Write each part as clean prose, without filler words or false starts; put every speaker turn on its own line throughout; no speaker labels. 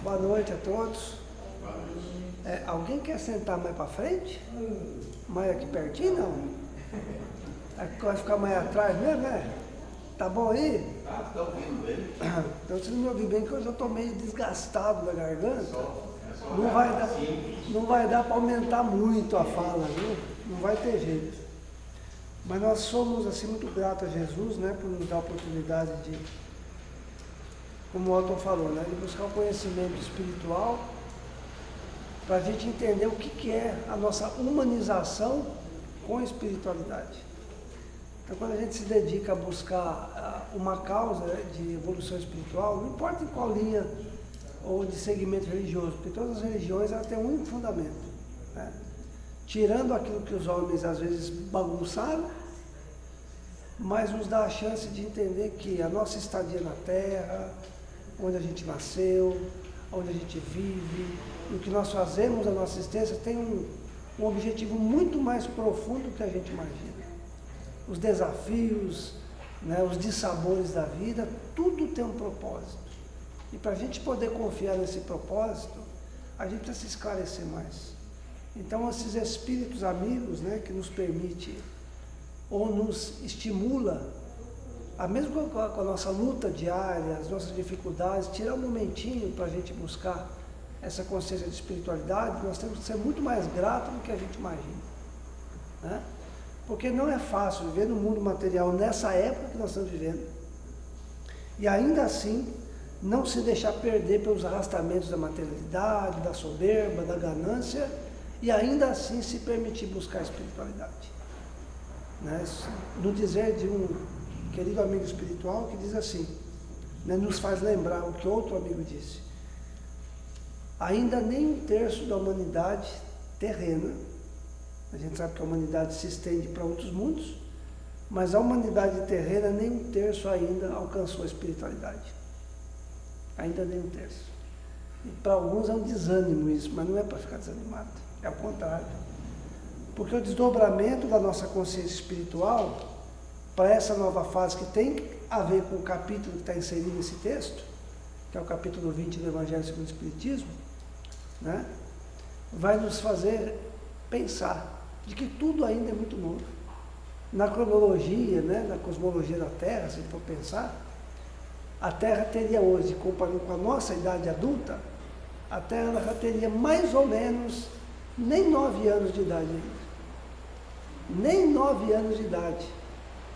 Boa noite a todos. Alguém quer sentar mais para frente? Mais aqui pertinho, não? Aqui vai ficar mais atrás mesmo, né? Tá bom aí?
Tá ouvindo bem.
Então vocês não me ouviram bem, que eu já estou meio desgastado da garganta. Não vai dar para aumentar muito a fala, viu? Não vai ter jeito. Mas nós somos assim muito gratos a Jesus, né? Por nos dar a oportunidade de, como o Otto falou, né? De buscar o conhecimento espiritual para a gente entender o que é a nossa humanização com a espiritualidade. Então, quando a gente se dedica a buscar uma causa de evolução espiritual, não importa em qual linha ou de segmento religioso, porque todas as religiões elas têm um único fundamento, né? Tirando aquilo que os homens às vezes bagunçaram, mas nos dá a chance de entender que a nossa estadia na Terra, onde a gente nasceu, onde a gente vive, o que nós fazemos na nossa existência tem um objetivo muito mais profundo do que a gente imagina. Os desafios, né, os dissabores da vida, tudo tem um propósito. E para a gente poder confiar nesse propósito, a gente precisa se esclarecer mais. Então, esses espíritos amigos, né, que nos permite ou nos estimula, mesmo com a nossa luta diária, as nossas dificuldades, tirar um momentinho para a gente buscar essa consciência de espiritualidade, nós temos que ser muito mais gratos do que a gente imagina, né? Porque não é fácil viver no mundo material nessa época que nós estamos vivendo e ainda assim não se deixar perder pelos arrastamentos da materialidade, da soberba, da ganância e ainda assim se permitir buscar a espiritualidade, né? No dizer de um querido amigo espiritual que diz assim, né, nos faz lembrar o que outro amigo disse: ainda nem um terço da humanidade terrena, a gente sabe que a humanidade se estende para outros mundos, mas a humanidade terrena nem um terço ainda alcançou a espiritualidade. Ainda nem um terço. E para alguns é um desânimo isso, mas não é para ficar desanimado, é o contrário. Porque o desdobramento da nossa consciência espiritual para essa nova fase que tem a ver com o capítulo que está inserido nesse texto, que é o capítulo 20 do Evangelho segundo o Espiritismo, né, vai nos fazer pensar de que tudo ainda é muito novo. Na cronologia, né, na cosmologia da Terra, se for pensar, a Terra teria hoje, comparando com a nossa idade adulta, a Terra já teria mais ou menos nem 9 anos de idade ainda. Nem 9 anos de idade,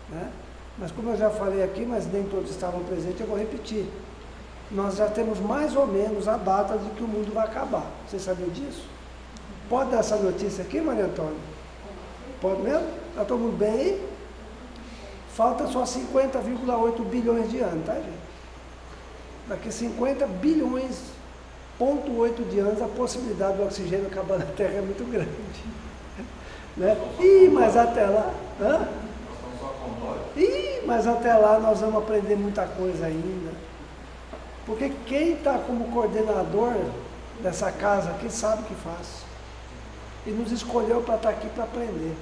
né? Mas como eu já falei aqui, mas nem todos estavam presentes, eu vou repetir. Nós já temos mais ou menos a data de que o mundo vai acabar. Vocês sabiam disso? Pode dar essa notícia aqui, Maria Antônia? Pode mesmo? Está todo mundo bem aí? Falta só 50,8 bilhões de anos, tá, gente? Daqui 50 bilhões, 0,8 de anos, a possibilidade do oxigênio acabar na Terra é muito grande. Né? Mas até lá... Hã? Mas até lá nós vamos aprender muita coisa ainda. Porque quem está como coordenador dessa casa aqui sabe o que faz. E nos escolheu para estar aqui para aprender.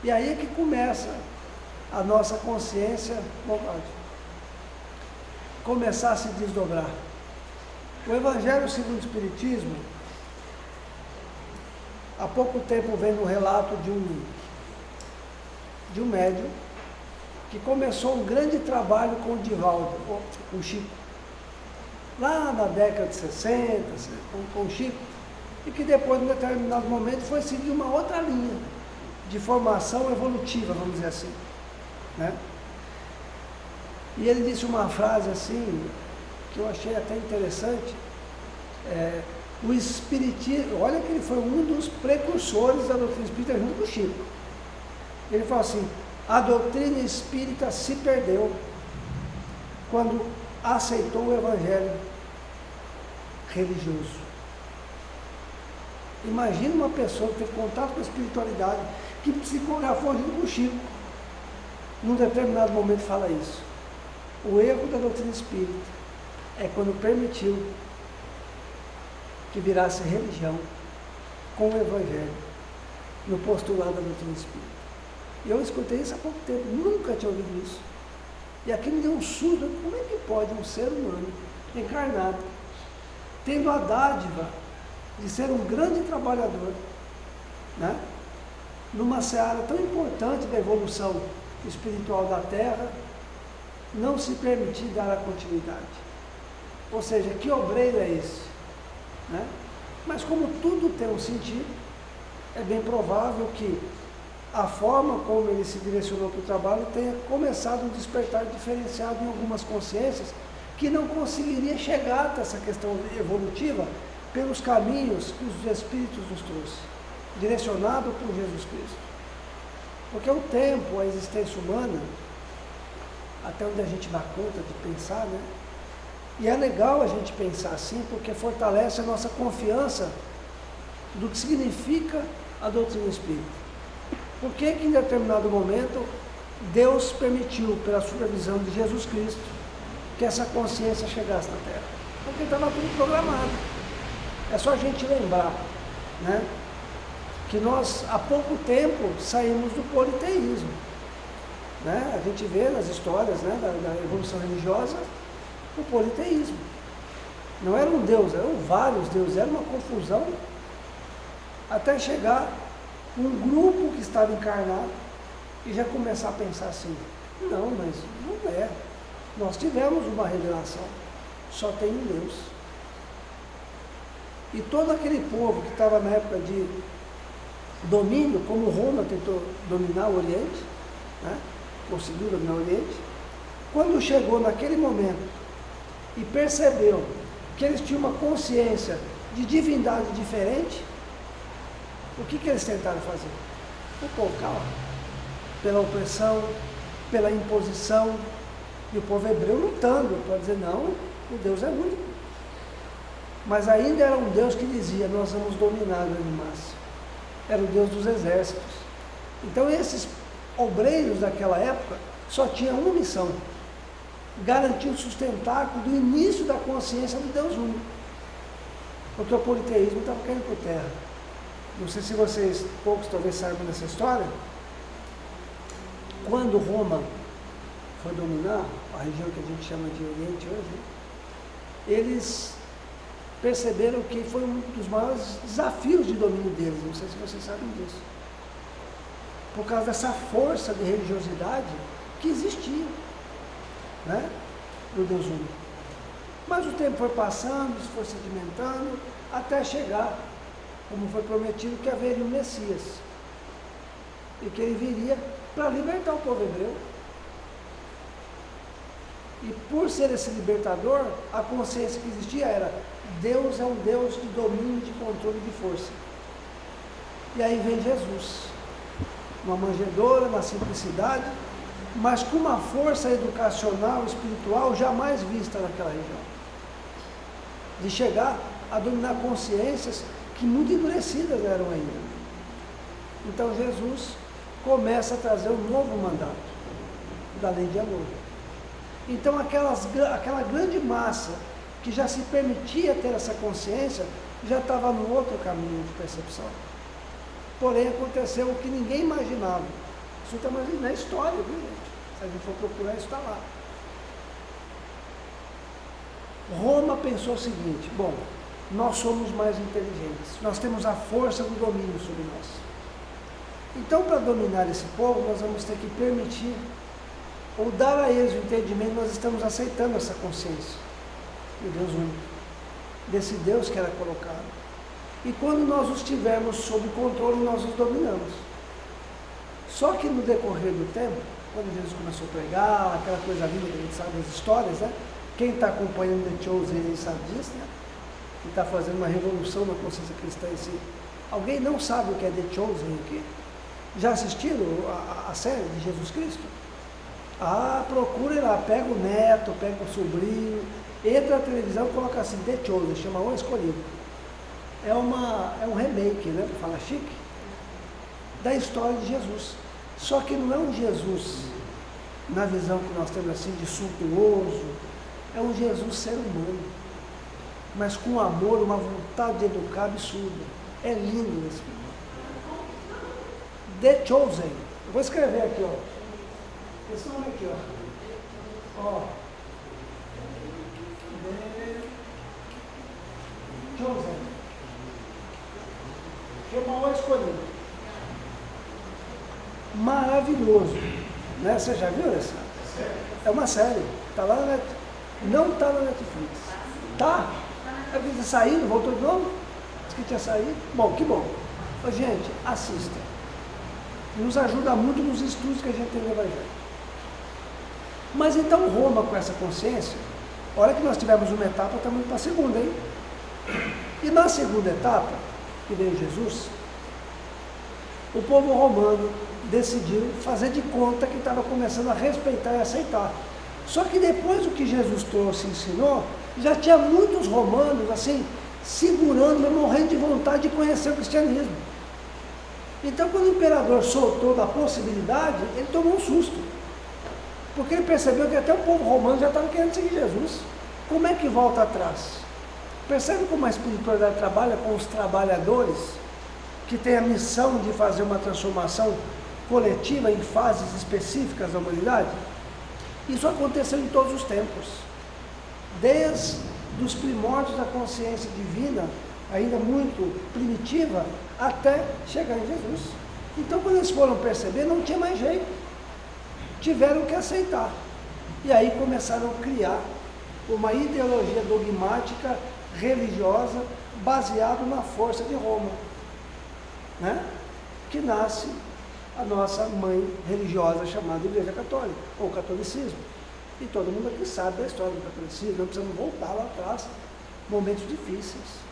E aí é que começa a nossa consciência, começar a se desdobrar. O Evangelho segundo o Espiritismo, há pouco tempo vem um relato de um médium que começou um grande trabalho com o Divaldo, com o Chico, lá na década de 60, com o Chico, e que depois, em determinado momento, foi seguir uma outra linha de formação evolutiva, vamos dizer assim, né? E ele disse uma frase assim, que eu achei até interessante, o Espiritismo, olha que ele foi um dos precursores da doutrina espírita junto com o Chico. Ele falou assim: a doutrina espírita se perdeu quando aceitou o Evangelho religioso. Imagina uma pessoa que teve contato com a espiritualidade, que psicografou junto com o Chico, num determinado momento fala isso. O erro da doutrina espírita é quando permitiu que virasse religião com o Evangelho, no postulado da doutrina espírita. E eu escutei isso há pouco tempo, nunca tinha ouvido isso. E aqui me deu um susto, como é que pode um ser humano encarnado tendo a dádiva de ser um grande trabalhador, né? Numa seara tão importante da evolução espiritual da Terra, não se permitir dar a continuidade. Ou seja, que obreiro é esse? Né? Mas como tudo tem um sentido, é bem provável que a forma como ele se direcionou para o trabalho tenha começado um despertar diferenciado em algumas consciências que não conseguiria chegar até essa questão evolutiva pelos caminhos que os Espíritos nos trouxe, direcionado por Jesus Cristo. Porque o tempo, a existência humana, até onde a gente dá conta de pensar, né? E é legal a gente pensar assim, porque fortalece a nossa confiança do que significa a doutrina espírita. Por que que em determinado momento Deus permitiu, pela supervisão de Jesus Cristo, que essa consciência chegasse na Terra? Porque estava tudo programado. É só a gente lembrar, né, que nós há pouco tempo saímos do politeísmo, né? A gente vê nas histórias, né, da evolução religiosa o politeísmo. Não era um Deus, eram vários deuses, era uma confusão até chegar um grupo que estava encarnado e já começar a pensar assim, não, mas não é. Nós tivemos uma revelação, só tem um Deus. E todo aquele povo que estava na época de domínio, como Roma tentou dominar o Oriente, né? Conseguiu dominar o Oriente, quando chegou naquele momento e percebeu que eles tinham uma consciência de divindade diferente, o que eles tentaram fazer? O povo calma, pela opressão, pela imposição, e o povo hebreu lutando para dizer, não, o Deus é único. Mas ainda era um Deus que dizia, nós vamos dominar a grande massa. Era o Deus dos exércitos. Então esses obreiros daquela época só tinham uma missão, garantir o sustentáculo do início da consciência do Deus único. Porque o politeísmo estava caindo por terra. Não sei se vocês, poucos talvez saibam dessa história, quando Roma foi dominar a região que a gente chama de Oriente hoje, eles perceberam que foi um dos maiores desafios de domínio deles, não sei se vocês sabem disso, por causa dessa força de religiosidade que existia, né, do Deus único. Mas o tempo foi passando, isso foi sedimentando, até chegar, como foi prometido, que haveria um Messias, e que ele viria para libertar o povo hebreu. E por ser esse libertador, a consciência que existia era, Deus é um Deus de domínio, de controle, de força. E aí vem Jesus, uma manjedoura, na simplicidade, mas com uma força educacional, espiritual, jamais vista naquela região. De chegar a dominar consciências que muito endurecidas eram ainda. Então Jesus começa a trazer um novo mandato da lei de amor. Então aquela grande massa que já se permitia ter essa consciência, já estava no outro caminho de percepção. Porém aconteceu o que ninguém imaginava. Isso está mais na história, viu, gente? Se a gente for procurar, isso está lá. Roma pensou o seguinte, bom, nós somos mais inteligentes, nós temos a força do domínio sobre nós. Então, para dominar esse povo, nós vamos ter que permitir ou dar a eles o entendimento, nós estamos aceitando essa consciência do Deus único, desse Deus que era colocado. E quando nós os tivermos sob controle, nós os dominamos. Só que no decorrer do tempo, quando Jesus começou a pregar, aquela coisa linda que a gente sabe das histórias, né? Quem está acompanhando The Chosen aí sabe disso, né? Que está fazendo uma revolução na consciência cristã em si. Alguém não sabe o que é The Chosen aqui? Já assistiram a série de Jesus Cristo? Ah, procurem lá, pega o neto, pega o sobrinho, entra na televisão e coloca assim, The Chosen, chama O Escolhido. É um remake, né, para falar chique, da história de Jesus. Só que não é um Jesus, na visão que nós temos assim, de suntuoso, é um Jesus ser humano, mas com amor, uma vontade de educar absurda. É lindo esse filme. The Chosen. Eu vou escrever aqui, ó. Esse nome aqui, ó. Ó. Foi o escolhido. Maravilhoso. Né? Você já viu essa? É uma série. Tá lá na Netflix. Não está na Netflix. Tá? É que tinha saído, voltou de novo? Diz que tinha saído. Bom, que bom. Ô, gente, assista. Nos ajuda muito nos estudos que a gente tem no Evangelho. Mas então Roma, com essa consciência, olha que nós tivemos uma etapa, estamos indo para a segunda, hein? E na segunda etapa, que veio Jesus, o povo romano decidiu fazer de conta que estava começando a respeitar e aceitar. Só que depois do que Jesus trouxe e ensinou, já tinha muitos romanos, assim, segurando, morrendo de vontade de conhecer o cristianismo. Então, quando o imperador soltou da possibilidade, ele tomou um susto. Porque ele percebeu que até o povo romano já estava querendo seguir Jesus. Como é que volta atrás? Percebe como a espiritualidade trabalha com os trabalhadores que têm a missão de fazer uma transformação coletiva em fases específicas da humanidade? Isso aconteceu em todos os tempos. Desde os primórdios da consciência divina, ainda muito primitiva, até chegar em Jesus. Então, quando eles foram perceber, não tinha mais jeito. Tiveram que aceitar. E aí começaram a criar uma ideologia dogmática, religiosa, baseada na força de Roma, né? Que nasce a nossa mãe religiosa chamada Igreja Católica, ou Catolicismo. E todo mundo aqui sabe da história do catolicismo, não precisamos voltar lá atrás, momentos difíceis,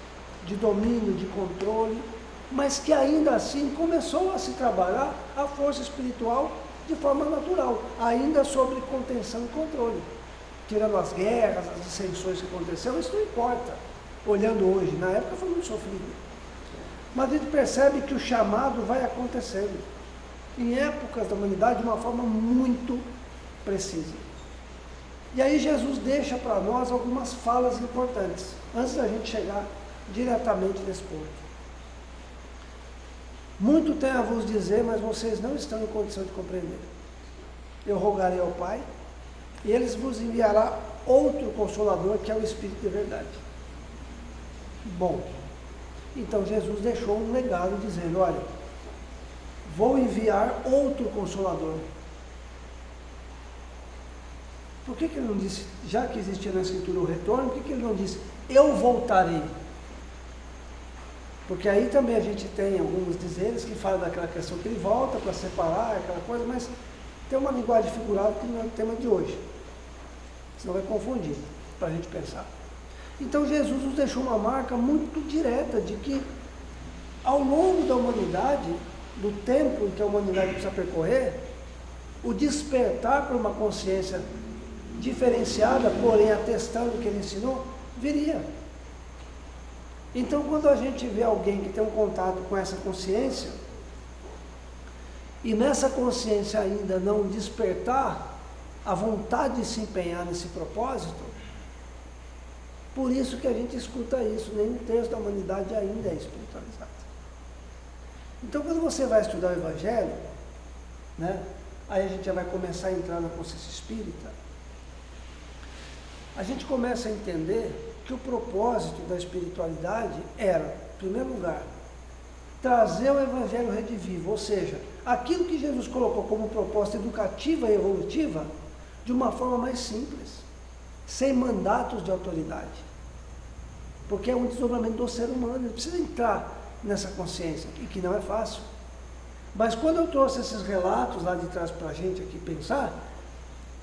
de domínio, de controle, mas que ainda assim começou a se trabalhar a força espiritual de forma natural, ainda sobre contenção e controle. Tirando as guerras, as dissensões que aconteceram, isso não importa, olhando hoje, na época foi muito sofrido. Mas a gente percebe que o chamado vai acontecendo, em épocas da humanidade, de uma forma muito precisa. E aí Jesus deixa para nós algumas falas importantes, antes da gente chegar diretamente nesse ponto. Muito tenho a vos dizer, mas vocês não estão em condição de compreender. Eu rogarei ao Pai, e Ele vos enviará outro Consolador, que é o Espírito de verdade. Bom, então Jesus deixou um legado dizendo, olha, vou enviar outro Consolador. Por que ele não disse, já que existia na Escritura o retorno, por que ele não disse, eu voltarei? Porque aí também a gente tem alguns dizeres que falam daquela questão que ele volta para separar, aquela coisa, mas tem uma linguagem figurada que não é o tema de hoje. Senão vai confundir, para a gente pensar. Então Jesus nos deixou uma marca muito direta de que ao longo da humanidade, do tempo em que a humanidade precisa percorrer, o despertar para uma consciência diferenciada, porém atestando o que ele ensinou, viria. Então, quando a gente vê alguém que tem um contato com essa consciência, e nessa consciência ainda não despertar a vontade de se empenhar nesse propósito, por isso que a gente escuta isso, nenhum terço da humanidade ainda é espiritualizado. Então, quando você vai estudar o Evangelho, né, aí a gente já vai começar a entrar na consciência espírita, a gente começa a entender que o propósito da espiritualidade era, em primeiro lugar, trazer o Evangelho redivivo, ou seja, aquilo que Jesus colocou como proposta educativa e evolutiva, de uma forma mais simples, sem mandatos de autoridade. Porque é um desdobramento do ser humano, ele precisa entrar nessa consciência, e que não é fácil. Mas quando eu trouxe esses relatos lá de trás para a gente aqui pensar,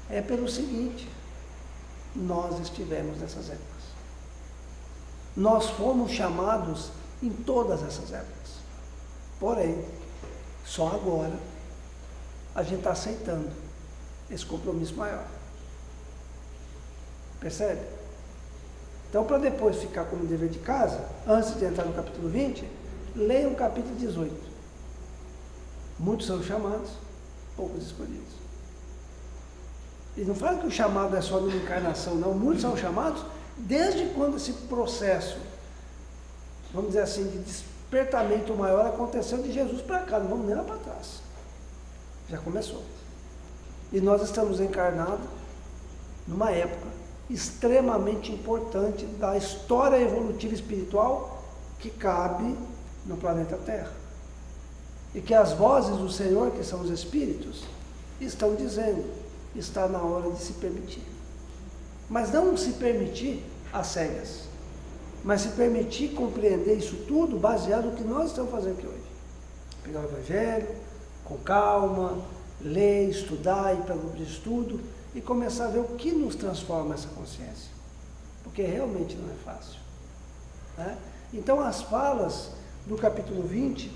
é pelo seguinte, nós estivemos nessas épocas. Nós fomos chamados em todas essas épocas. Porém, só agora a gente está aceitando esse compromisso maior. Percebe? Então, para depois ficar como dever de casa, antes de entrar no capítulo 20, leia o capítulo 18. Muitos são chamados, poucos escolhidos. E não fala que o chamado é só numa encarnação, não. Muitos são chamados desde quando esse processo, vamos dizer assim, de despertamento maior aconteceu de Jesus para cá, não vamos nem lá para trás. Já começou. E nós estamos encarnados numa época extremamente importante da história evolutiva espiritual que cabe no planeta Terra. E que as vozes do Senhor, que são os Espíritos, estão dizendo, está na hora de se permitir. Mas não se permitir às cegas, mas se permitir compreender isso tudo baseado no que nós estamos fazendo aqui hoje. Pegar o Evangelho, com calma, ler, estudar, ir para o grupo de estudo e começar a ver o que nos transforma essa consciência. Porque realmente não é fácil. Né? Então as falas do capítulo 20,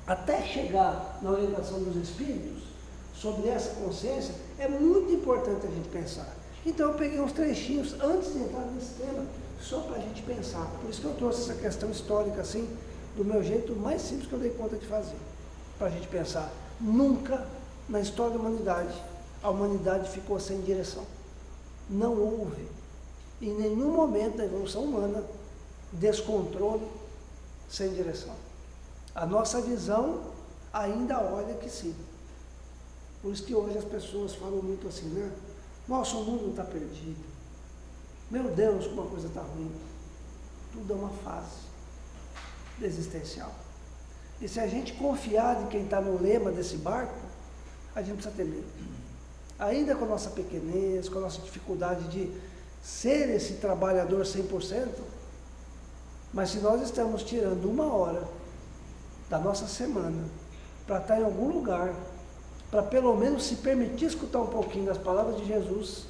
até chegar na orientação dos Espíritos, sobre essa consciência, é muito importante a gente pensar. Então eu peguei uns trechinhos antes de entrar nesse tema, só para a gente pensar. Por isso que eu trouxe essa questão histórica assim, do meu jeito mais simples que eu dei conta de fazer. Para a gente pensar. Nunca na história da humanidade, a humanidade ficou sem direção. Não houve, em nenhum momento da evolução humana, descontrole sem direção. A nossa visão ainda olha que sim. Por isso que hoje as pessoas falam muito assim, né? Nossa, o mundo está perdido. Meu Deus, como a coisa está ruim. Tudo é uma fase existencial. E se a gente confiar de quem está no lema desse barco, a gente precisa ter medo. Ainda com a nossa pequenez, com a nossa dificuldade de ser esse trabalhador 100%, mas se nós estamos tirando 1 hora da nossa semana para estar em algum lugar, para pelo menos se permitir escutar um pouquinho das palavras de Jesus,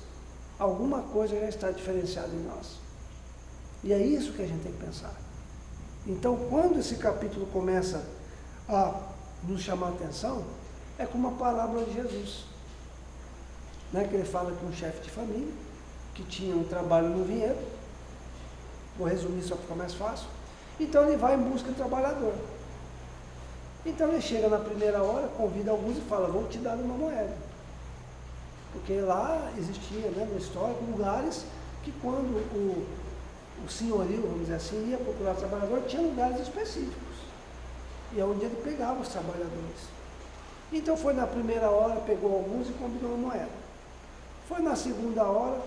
alguma coisa já está diferenciada em nós. E é isso que a gente tem que pensar. Então, quando esse capítulo começa a nos chamar a atenção, é como uma parábola de Jesus. Né? Que ele fala que um chefe de família, que tinha um trabalho no vinhedo, vou resumir só para ficar mais fácil, então ele vai em busca de trabalhador. Então ele chega na primeira hora, convida alguns e fala, vou te dar uma moeda. Porque lá existia, né, na história, lugares que quando o senhorio, vamos dizer assim, ia procurar trabalhador, tinha lugares específicos. E é onde ele pegava os trabalhadores. Então foi na primeira hora, pegou alguns e convidou uma moeda. Foi na segunda hora,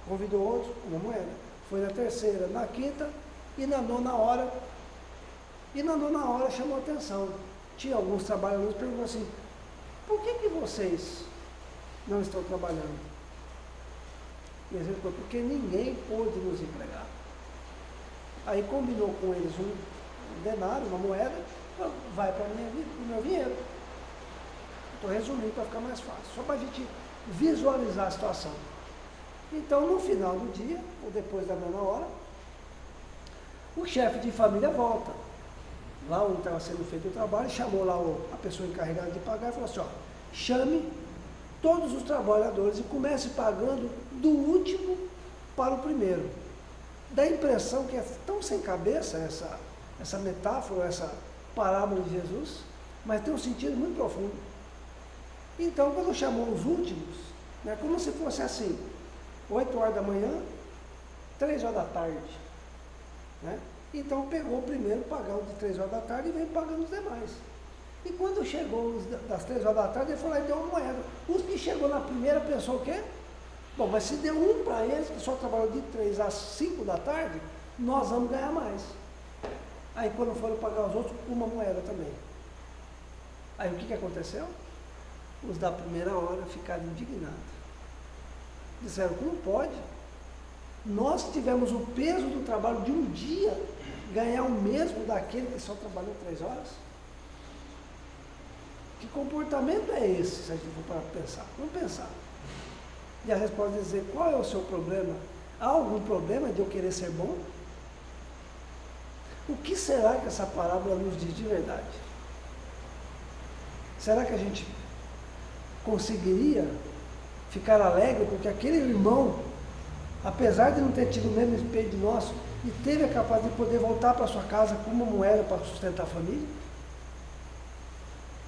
convidou outros, uma moeda. Foi na terceira, na quinta e na nona hora. E na nona hora chamou a atenção. Tinha alguns trabalhadores que perguntaram assim, por que vocês não estão trabalhando? E eles responderam, porque ninguém pôde nos empregar. Aí combinou com eles um denário, uma moeda, vai para o meu vinhedo. Estou resumindo para ficar mais fácil, só para a gente visualizar a situação. Então, no final do dia, ou depois da nona hora, o chefe de família volta. Lá onde estava sendo feito o trabalho, chamou lá a pessoa encarregada de pagar e falou assim, ó, chame todos os trabalhadores e comece pagando do último para o primeiro. Dá a impressão que é tão sem cabeça essa metáfora, essa parábola de Jesus, mas tem um sentido muito profundo. Então, quando chamou os últimos, né, como se fosse assim, 8 horas da manhã, 3 horas da tarde, né? Então pegou o primeiro, pagou de 3 horas da tarde e veio pagando os demais. E quando chegou das 3 horas da tarde, ele foi lá e deu uma moeda. Os que chegou na primeira pensou o quê? Bom, mas se deu um para eles, que só trabalhou de 3 às 5 da tarde, nós vamos ganhar mais. Aí quando foram pagar os outros, uma moeda também. Aí o que aconteceu? Os da primeira hora ficaram indignados. Disseram, como pode? Nós tivemos o peso do trabalho de um dia, ganhar o mesmo daquele que só trabalhou 3 horas? Que comportamento é esse, se a gente for para pensar? Vamos pensar. E a resposta é dizer, qual é o seu problema? Há algum problema de eu querer ser bom? O que será que essa parábola nos diz de verdade? Será que a gente conseguiria ficar alegre porque aquele irmão, apesar de não ter tido o mesmo espelho nosso, e teve a capacidade de poder voltar para sua casa com uma moeda para sustentar a família?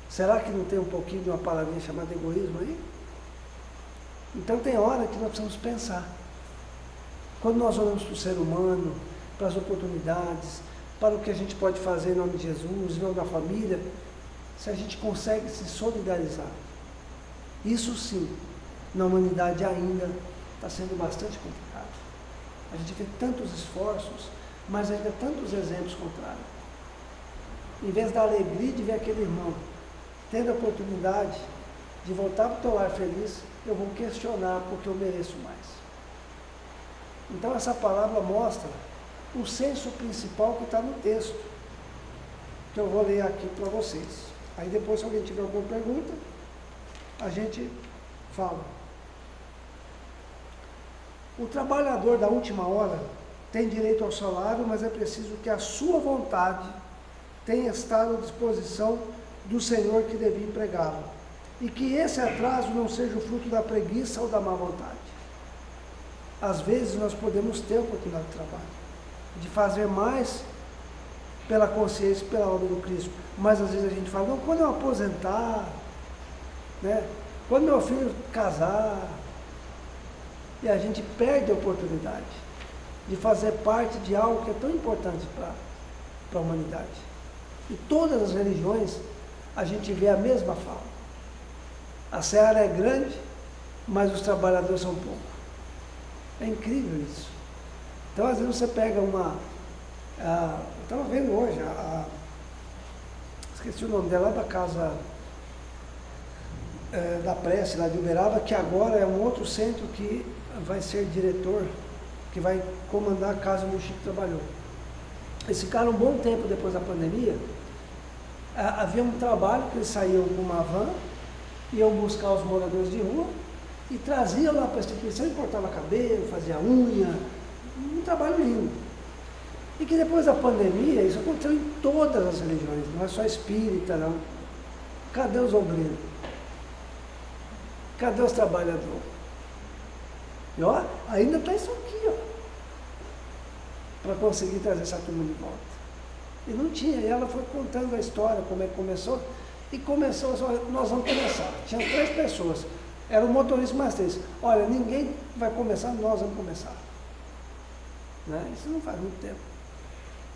Será que não tem um pouquinho de uma palavrinha chamada egoísmo aí? Então tem hora que nós precisamos pensar. Quando nós olhamos para o ser humano, para as oportunidades, para o que a gente pode fazer em nome de Jesus, em nome da família, se a gente consegue se solidarizar. Isso sim, na humanidade ainda está sendo bastante complicado. A gente vê tantos esforços, mas ainda tantos exemplos contrários. em vez da alegria de ver aquele irmão tendo a oportunidade de voltar para o teu lar feliz, eu vou questionar porque eu mereço mais. Então essa palavra mostra o senso principal que está no texto, que eu vou ler aqui para vocês. Aí depois, se alguém tiver alguma pergunta, a gente fala. O trabalhador da última hora tem direito ao salário, mas é preciso que a sua vontade tenha estado à disposição do Senhor que devia empregá-lo. E que esse atraso não seja o fruto da preguiça ou da má vontade. Às vezes nós podemos ter a oportunidade de trabalho, de fazer mais pela consciência e pela obra do Cristo. Mas às vezes a gente fala, não, quando eu aposentar, né? Quando meu filho casar, e a gente perde a oportunidade de fazer parte de algo que é tão importante para a humanidade. E todas as religiões, a gente vê a mesma fala. A seara é grande, mas os trabalhadores são poucos. É incrível isso. Então, às vezes você pega uma... eu estava vendo hoje, esqueci o nome dela, lá da casa da Prece, lá de Uberaba, que agora é um outro centro que vai ser diretor, que vai comandar a casa onde o Chico trabalhou. Eles ficaram um bom tempo depois da pandemia. Havia um trabalho que eles saíam com uma van, iam buscar os moradores de rua e traziam lá para a instituição e cortava cabelo, fazia unha, um trabalho lindo. E que depois da pandemia, isso aconteceu em todas as religiões, não é só espírita, não. Cadê os obreiros? Cadê os trabalhadores? E ó, ainda está isso aqui, ó, para conseguir trazer essa turma de volta. E não tinha, e ela foi contando a história, como é que começou, e começou, nós vamos começar. Tinha 3 pessoas, era o motorista mais 3. Olha, ninguém vai começar, nós vamos começar. Né? Isso não faz muito tempo.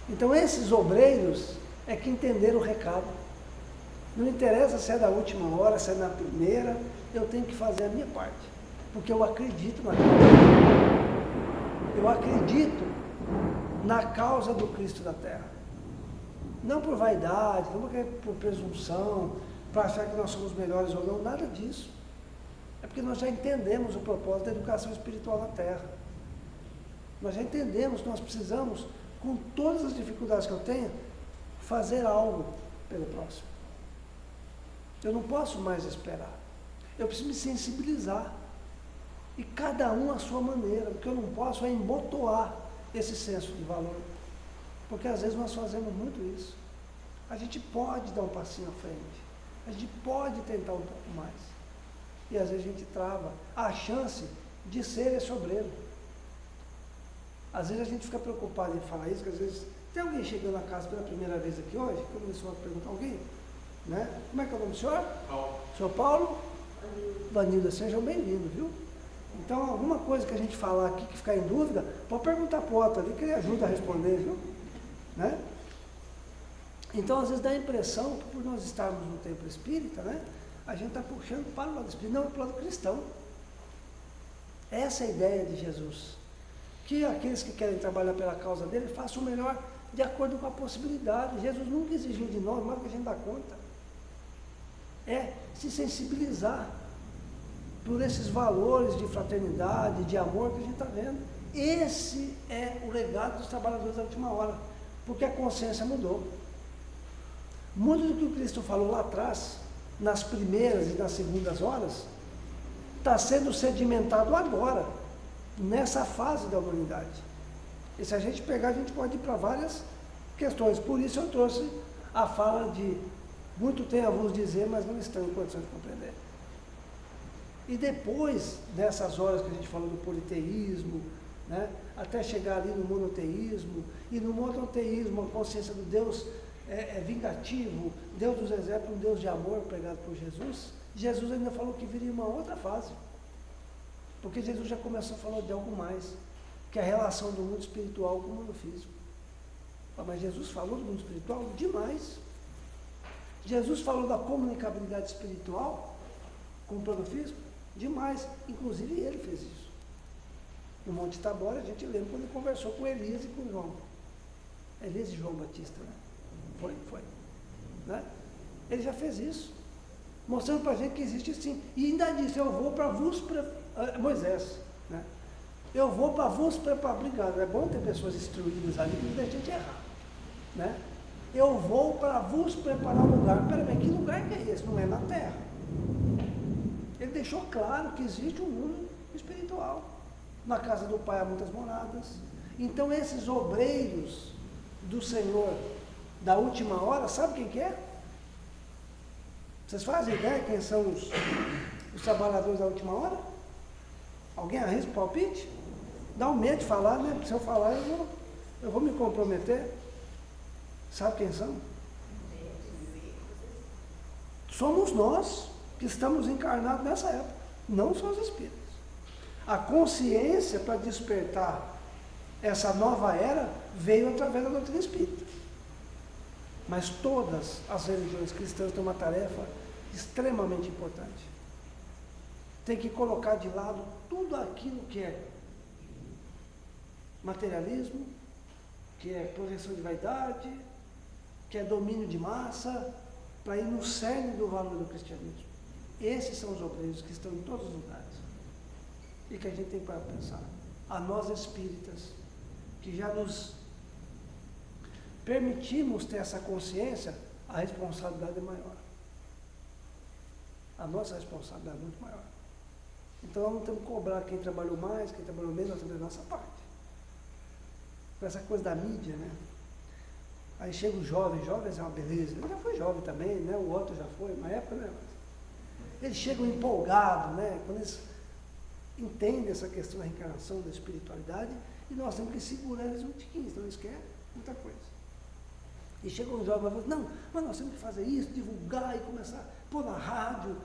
Então esses obreiros é que entenderam o recado. Não interessa se é da última hora, se é na primeira, eu tenho que fazer a minha parte. Porque eu acredito na causa. Eu acredito na causa do Cristo da Terra. Não por vaidade, não por presunção, para achar que nós somos melhores ou não, nada disso. É porque nós já entendemos o propósito da educação espiritual na Terra. Nós já entendemos que nós precisamos, com todas as dificuldades que eu tenho, fazer algo pelo próximo. Eu não posso mais esperar. Eu preciso me sensibilizar. E cada um à sua maneira. O que eu não posso é embotoar esse senso de valor. Porque às vezes nós fazemos muito isso. A gente pode dar um passinho à frente. A gente pode tentar um pouco mais. E às vezes a gente trava a chance de ser esse obreiro. Às vezes a gente fica preocupado em falar isso, que às vezes tem alguém chegando na casa pela primeira vez aqui hoje, que eu começou a perguntar alguém, né? Como é que é o nome do senhor? Paulo. Senhor Paulo? Vanilda, sejam bem-vindos, viu? Então, alguma coisa que a gente falar aqui que ficar em dúvida, pode perguntar para o Otto ali, que ele ajuda a responder, viu? Né? Então, às vezes dá a impressão que por nós estarmos no templo espírita, né, a gente está puxando para o lado espírita, não para o lado cristão. Essa é a ideia de Jesus. Que aqueles que querem trabalhar pela causa dele façam o melhor de acordo com a possibilidade. Jesus nunca exigiu de nós mais do que a gente dá conta. É se sensibilizar por esses valores de fraternidade, de amor que a gente está vendo. Esse é o legado dos trabalhadores da última hora, porque a consciência mudou. Muito do que o Cristo falou lá atrás, nas primeiras e nas segundas horas, está sendo sedimentado agora, nessa fase da humanidade. E se a gente pegar, a gente pode ir para várias questões. Por isso eu trouxe a fala de muito tem a vos dizer, mas não estão em condições de compreender. E depois dessas horas que a gente falou do politeísmo, né, até chegar ali no monoteísmo, e no monoteísmo a consciência do Deus é vingativo, Deus dos exércitos, um Deus de amor pregado por Jesus, Jesus ainda falou que viria uma outra fase. Porque Jesus já começou a falar de algo mais, que é a relação do mundo espiritual com o mundo físico. Mas Jesus falou do mundo espiritual demais. Jesus falou da comunicabilidade espiritual com o plano físico demais. Inclusive ele fez isso. No Monte Tabor, a gente lembra quando ele conversou com Elias e com João. Elias e João Batista, né? Foi. né? Ele já fez isso, mostrando para a gente que existe sim. E ainda disse, eu vou para vos preparar, Moisés, né? Eu vou para vos preparar, obrigado, é bom ter pessoas instruídas ali, que não deixa a gente errar, né? Eu vou para vos preparar um lugar. Peraí, que lugar que é esse? Não é na terra. Ele deixou claro que existe um mundo espiritual. Na casa do Pai há muitas moradas. Então esses obreiros do Senhor da última hora, sabe quem que é? Vocês fazem ideia quem são os trabalhadores da última hora? Alguém arrisca o palpite? Dá um medo de falar, né? Se eu falar, eu vou me comprometer. Sabe quem são? Somos nós que estamos encarnados nessa época, não só os espíritos. A consciência para despertar essa nova era veio através da doutrina espírita. Mas todas as religiões cristãs têm uma tarefa extremamente importante. Tem que colocar de lado tudo aquilo que é materialismo, que é projeção de vaidade, que é domínio de massa, para ir no cerne do valor do cristianismo. Esses são os obreiros que estão em todos os lugares. E que a gente tem para pensar. A nós espíritas, que já nos permitimos ter essa consciência, a responsabilidade é maior. A nossa responsabilidade é muito maior. Então nós não temos que cobrar quem trabalhou mais, quem trabalhou menos, nós temos a nossa parte. Com essa coisa da mídia, né? Aí chega os jovens é uma beleza. Eu já fui jovem também, né? O outro já foi, na época, né? Eles chegam empolgados, né? Quando eles entendem essa questão da reencarnação, da espiritualidade, e nós temos que segurar eles um tiquinho, senão eles querem muita coisa. E chegam os jovens e falam, não, mas nós temos que fazer isso, divulgar e começar a pôr na rádio.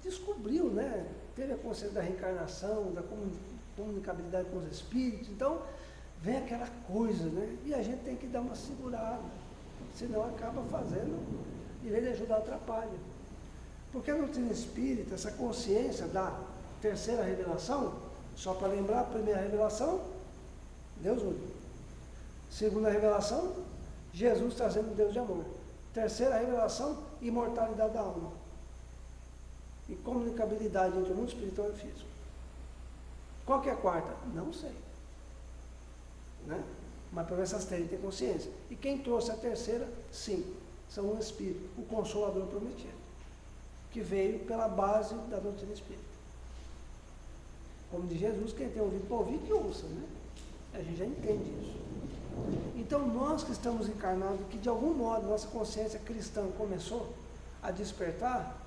Descobriu, né? Teve a consciência da reencarnação, da comunicabilidade com os espíritos, então vem aquela coisa, né? E a gente tem que dar uma segurada, senão acaba fazendo, em vez de ajudar, atrapalha. Porque a doutrina espírita, essa consciência da terceira revelação, só para lembrar, a primeira revelação, Deus único. Segunda revelação, Jesus trazendo Deus de amor. Terceira revelação, imortalidade da alma. E comunicabilidade entre o mundo espiritual e físico. Qual que é a quarta? Não sei. Né? Mas para essas três tem consciência. E quem trouxe a terceira, sim, são um espírito, o Consolador prometido, que veio pela base da doutrina espírita. Como diz Jesus, quem tem ouvido para ouvir, que ouça, né? A gente já entende isso. Então nós que estamos encarnados, que de algum modo nossa consciência cristã começou a despertar,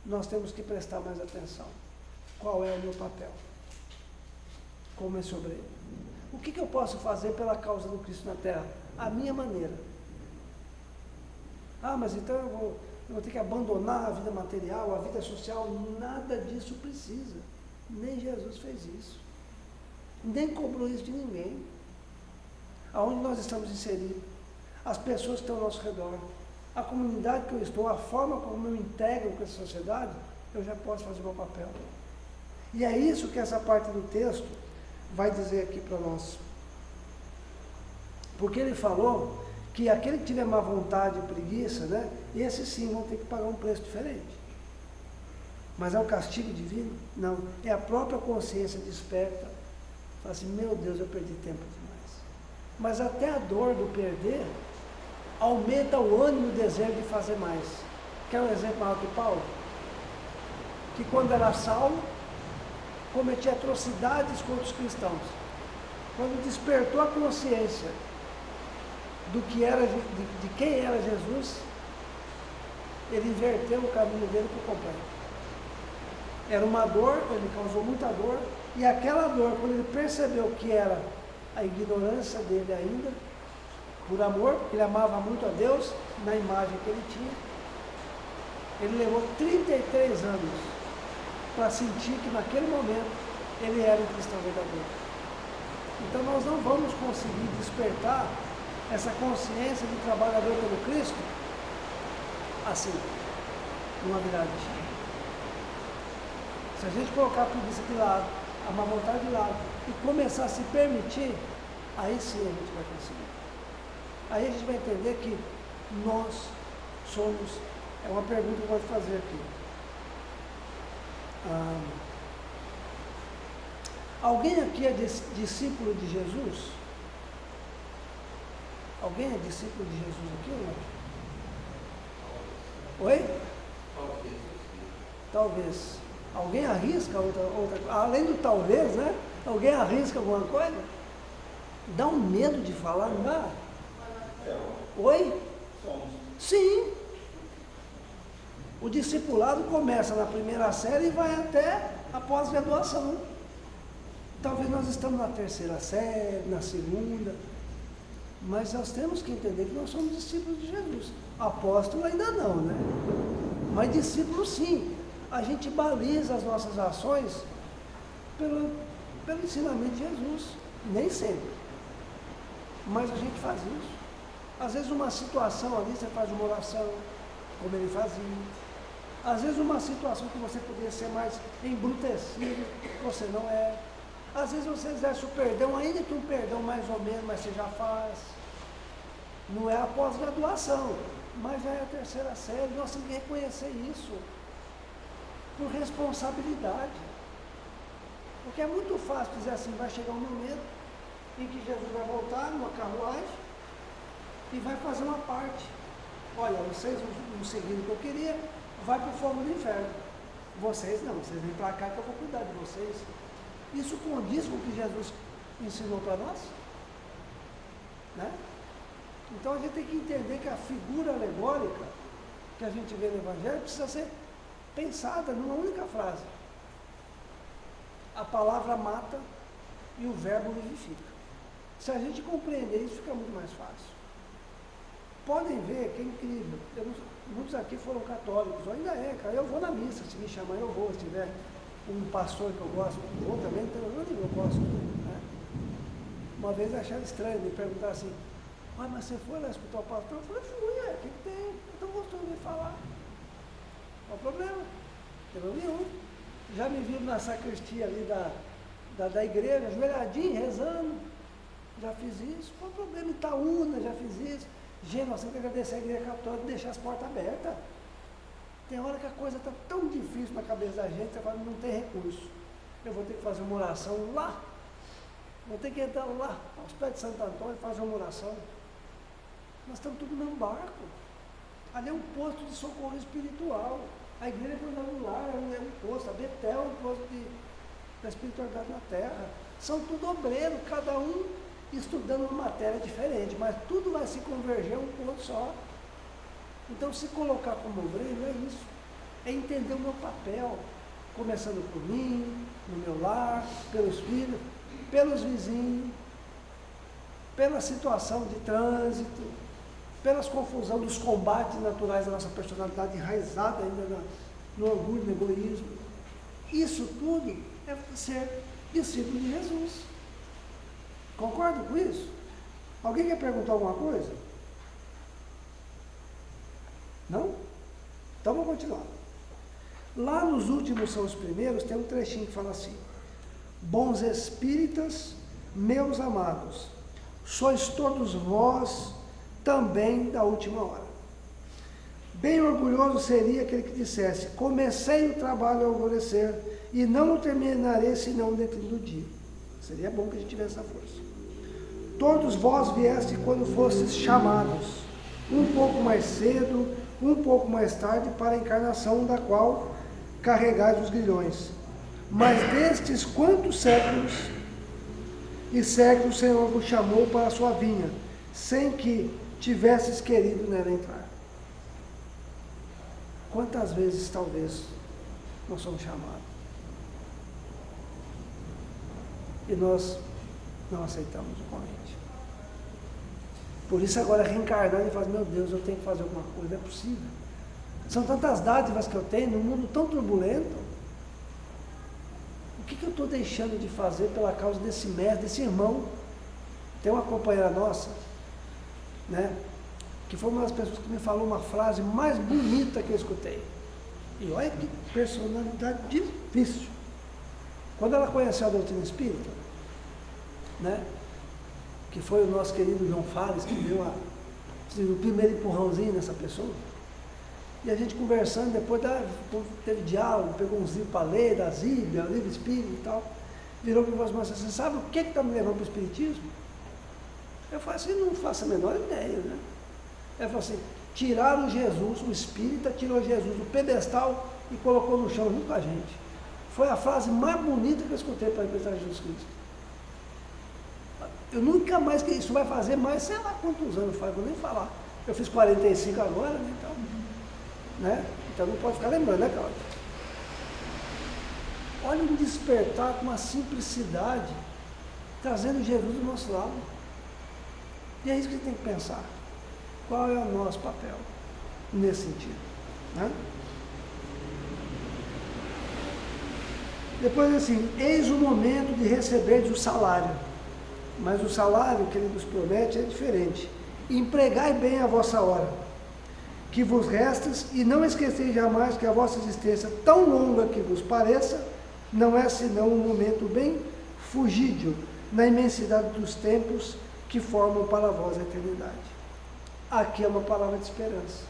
nós temos que prestar mais atenção. Qual é o meu papel como esse obreiro? O que eu posso fazer pela causa do Cristo na Terra? A minha maneira. Ah, mas então eu vou ter que abandonar a vida material, a vida social. Nada disso precisa. Nem Jesus fez isso. Nem cobrou isso de ninguém. Aonde nós estamos inseridos, as pessoas que estão ao nosso redor, a comunidade que eu estou, a forma como eu integro com essa sociedade, eu já posso fazer o meu papel. E é isso que essa parte do texto vai dizer aqui para nós. Porque ele falou que aquele que tiver má vontade e preguiça, né, esses sim vão ter que pagar um preço diferente. Mas é o castigo divino? Não. É a própria consciência desperta. Fala assim, meu Deus, eu perdi tempo demais. Mas até a dor do perder aumenta o ânimo e o desejo de fazer mais. Quer um exemplo maior que Paulo? Que quando era Saulo, cometia atrocidades contra os cristãos. Quando despertou a consciência do que era, de quem era Jesus, ele inverteu o caminho dele por completo. Era uma dor, ele causou muita dor, e aquela dor, quando ele percebeu que era a ignorância dele ainda, por amor, porque ele amava muito a Deus, na imagem que ele tinha, ele levou 33 anos para sentir que naquele momento ele era um cristão verdadeiro. Então nós não vamos conseguir despertar essa consciência de trabalhador pelo Cristo assim, numa virada de chave. Se a gente colocar a preguiça de lado, a má vontade de lado e começar a se permitir, aí sim a gente vai conseguir. Aí a gente vai entender que nós somos? É uma pergunta que eu vou te fazer aqui. Alguém aqui é discípulo de Jesus? Alguém é discípulo de Jesus aqui ou não? Oi? Talvez. Alguém arrisca outra coisa? Além do talvez, né? Alguém arrisca alguma coisa? Dá um medo de falar, não dá? Oi? Sim. O discipulado começa na primeira série e vai até a pós-graduação. Talvez nós estamos na terceira série, na segunda, mas nós temos que entender que nós somos discípulos de Jesus. Apóstolo ainda não, né? Mas discípulo sim. A gente baliza as nossas ações pelo ensinamento de Jesus. Nem sempre. Mas a gente faz isso. Às vezes uma situação ali, você faz uma oração, como ele fazia. Às vezes uma situação que você poderia ser mais embrutecido, você não é. Às vezes você exerce o perdão, ainda que um perdão mais ou menos, mas você já faz. Não é a pós-graduação, mas já é a terceira série. Nós temos que reconhecer isso por responsabilidade. Porque é muito fácil dizer assim, vai chegar um momento em que Jesus vai voltar numa carruagem e vai fazer uma parte. Olha, vocês não seguiram o que eu queria, vai para o fogo do inferno. Vocês não, vocês vêm para cá que eu vou cuidar de vocês. Isso condiz com o que Jesus ensinou para nós? Né? Então a gente tem que entender que a figura alegórica que a gente vê no Evangelho precisa ser pensada numa única frase. A palavra mata e o verbo vivifica. Se a gente compreender isso, fica muito mais fácil. Podem ver que é incrível. Muitos aqui foram católicos, ainda é, cara. Eu vou na missa, se me chamar eu vou. Se tiver um pastor que eu gosto, vou também, então eu gosto. Né? Uma vez eu achava estranho me perguntar assim, mas você foi lá escutar o pastor? Eu falei, fui, o que tem? Eu estou gostando de falar. Qual o problema? Não tem nenhum. Já me viram na sacristia ali da igreja, ajoelhadinho, rezando. Já fiz isso. Qual o problema? Itaúna, já fiz isso. Gente, nós temos que agradecer a igreja católica e deixar as portas abertas. Tem hora que a coisa está tão difícil na cabeça da gente, você fala, não tem recurso. Eu vou ter que fazer uma oração lá. Vou ter que entrar lá, aos pés de Santo Antônio, fazer uma oração. Nós estamos tudo no mesmo barco. Ali é um posto de socorro espiritual. A igreja quadrangular é um posto, a Betel é um posto da espiritualidade na terra. São tudo obreiros, cada um estudando uma matéria diferente, mas tudo vai se converger a um ponto só. Então, se colocar como obreiro é isso, é entender o meu papel, começando por mim, no meu lar, pelos filhos, pelos vizinhos, pela situação de trânsito, pelas confusões dos combates naturais da nossa personalidade enraizada ainda no orgulho, no egoísmo. Isso tudo é ser discípulo de Jesus. Concorda com isso? Alguém quer perguntar alguma coisa? Não? Então vamos continuar. Lá nos últimos são os primeiros, tem um trechinho que fala assim: bons espíritas, meus amados, sois todos vós também da última hora. Bem orgulhoso seria aquele que dissesse: comecei o trabalho ao alvorecer e não o terminarei senão no declínio do dia. Seria bom que a gente tivesse essa força. Todos vós vieste quando fostes chamados, um pouco mais cedo, um pouco mais tarde, para a encarnação da qual carregais os grilhões. Mas destes quantos séculos e séculos o Senhor vos chamou para a sua vinha, sem que tivesses querido nela entrar. Quantas vezes, talvez, nós somos chamados? E nós não aceitamos o convite. Por isso agora reencarnando e falar, meu Deus, eu tenho que fazer alguma coisa, não é possível. São tantas dádivas que eu tenho num mundo tão turbulento. O que eu estou deixando de fazer pela causa desse mestre, desse irmão? Tem uma companheira nossa, né, que foi uma das pessoas que me falou uma frase mais bonita que eu escutei. E olha que personalidade difícil. Quando ela conheceu a doutrina espírita, né, que foi o nosso querido João Fares que deu o primeiro empurrãozinho nessa pessoa, E a gente conversando, depois teve diálogo, pegou uns livros para ler, da Bíblia, livro espírita e tal. Virou para nós e disse, você sabe o que está me levando para o Espiritismo? Eu falei assim, não faço a menor ideia, né? Ele falou assim, tiraram Jesus, o espírita tirou Jesus do pedestal e colocou no chão junto com a gente. Foi a frase mais bonita que eu escutei para representar Jesus Cristo. Eu nunca mais, que isso vai fazer mais, sei lá quantos anos faz, vou nem falar. Eu fiz 45 agora, né? Então não pode ficar lembrando, né, Cláudio? Olha um despertar com uma simplicidade, trazendo Jesus do nosso lado. E é isso que a gente tem que pensar. Qual é o nosso papel nesse sentido? Né? Depois assim, eis o momento de receber o salário. Mas o salário que ele nos promete é diferente. Empregai bem a vossa hora, que vos restes, e não esqueceis jamais que a vossa existência, tão longa que vos pareça, não é senão um momento bem fugídio na imensidade dos tempos que formam para vós a eternidade. Aqui é uma palavra de esperança.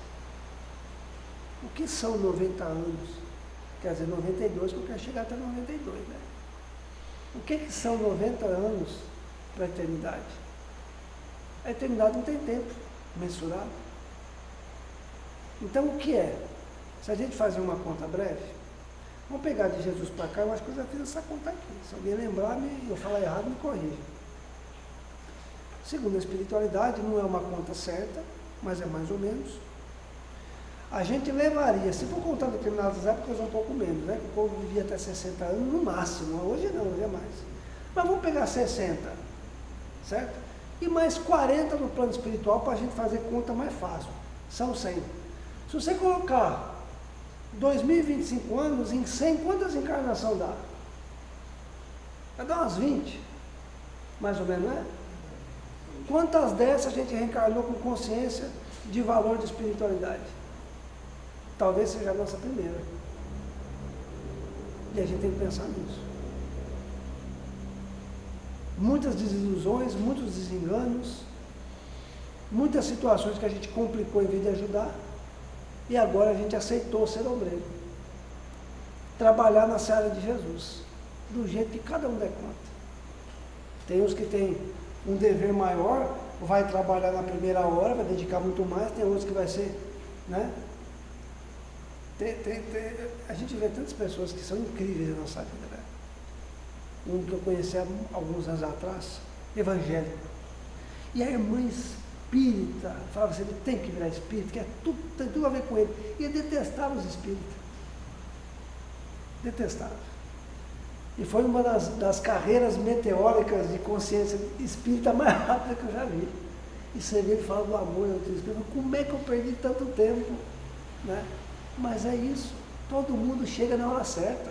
O que são 90 anos? Quer dizer, 92, porque eu quero chegar até 92, né? O que são 90 anos para a eternidade? A eternidade não tem tempo mensurado. Então, o que é? Se a gente fazer uma conta breve, vamos pegar de Jesus para cá, eu acho que eu já fiz essa conta aqui. Se alguém lembrar, eu falar errado, me corrija. Segundo a espiritualidade, não é uma conta certa, mas é mais ou menos. A gente levaria, se for contar determinadas épocas, um pouco menos, né? O povo vivia até 60 anos no máximo, hoje não, hoje é mais. Mas vamos pegar 60, certo? E mais 40 no plano espiritual para a gente fazer conta mais fácil. São 100. Se você colocar 2025 anos em 100, quantas encarnações dá? Vai dar umas 20, mais ou menos, né? Quantas dessas a gente reencarnou com consciência de valor de espiritualidade? Talvez seja a nossa primeira. E a gente tem que pensar nisso. Muitas desilusões, muitos desenganos, muitas situações que a gente complicou em vez de ajudar, e agora a gente aceitou ser obreiro. Trabalhar na seara de Jesus, do jeito que cada um der conta. Tem uns que têm um dever maior, vai trabalhar na primeira hora, vai dedicar muito mais, tem outros que vai ser, né? A gente vê tantas pessoas que são incríveis na nossa vida, né? Um que eu conheci há alguns anos atrás, evangélico. E a irmã espírita falava assim, ele tem que virar espírita, que tem tudo a ver com ele. E ele detestava os espíritas. Detestava. E foi uma das carreiras meteóricas de consciência espírita mais rápida que eu já vi. E você vê ele falar do amor ao espírito, como é que eu perdi tanto tempo? Né? Mas é isso, todo mundo chega na hora certa.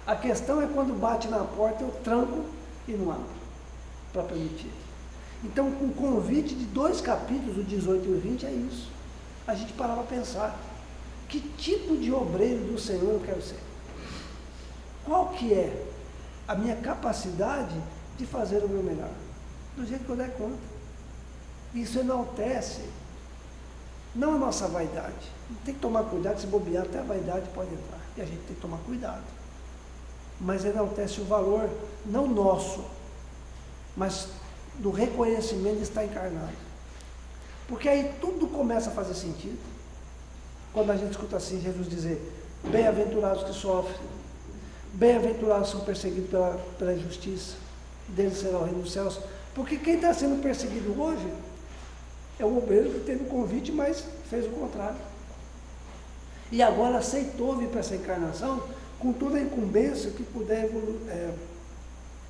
A questão é quando bate na porta, eu tranco e não abro, para permitir. Então, com o convite de 2 capítulos, o 18 e o 20, é isso. A gente parava a pensar, que tipo de obreiro do Senhor eu quero ser? Qual que é a minha capacidade de fazer o meu melhor? Do jeito que eu der conta. Isso enaltece, não a nossa vaidade. Tem que tomar cuidado, se bobear, até a vaidade pode entrar. E a gente tem que tomar cuidado. Mas enaltece o valor, não nosso, mas do reconhecimento de estar encarnado. Porque aí tudo começa a fazer sentido. Quando a gente escuta assim, Jesus dizer, bem-aventurados que sofrem, bem-aventurados são perseguidos pela justiça, deles será o reino dos céus. Porque quem está sendo perseguido hoje é o obreiro que teve o convite, mas fez o contrário. E agora aceitou vir para essa encarnação com toda a incumbência que puder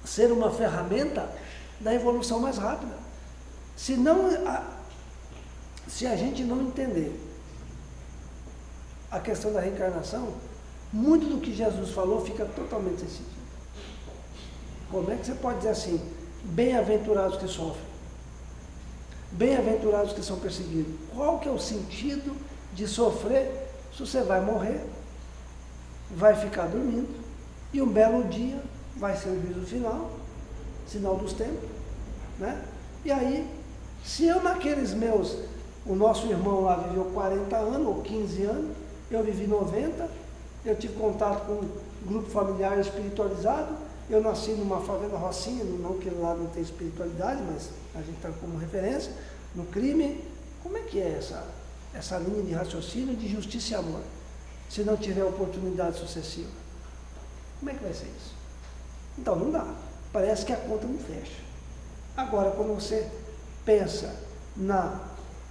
ser uma ferramenta da evolução mais rápida. Se a gente não entender a questão da reencarnação, muito do que Jesus falou fica totalmente sem sentido. Como é que você pode dizer assim, bem-aventurados que sofrem, bem-aventurados que são perseguidos? Qual que é o sentido de sofrer se você vai morrer, vai ficar dormindo, e um belo dia vai ser o juízo final, sinal dos tempos, né? E aí, se eu naqueles o nosso irmão lá viveu 40 anos ou 15 anos, Eu vivi 90, eu tive contato com um grupo familiar espiritualizado, eu nasci numa favela Rocinha, não que lá não tem espiritualidade, mas a gente está como referência, no crime. Como é que é essa linha de raciocínio de justiça e amor, se não tiver oportunidade sucessiva? Como é que vai ser isso? Então não dá, parece que a conta não fecha. Agora, quando você pensa na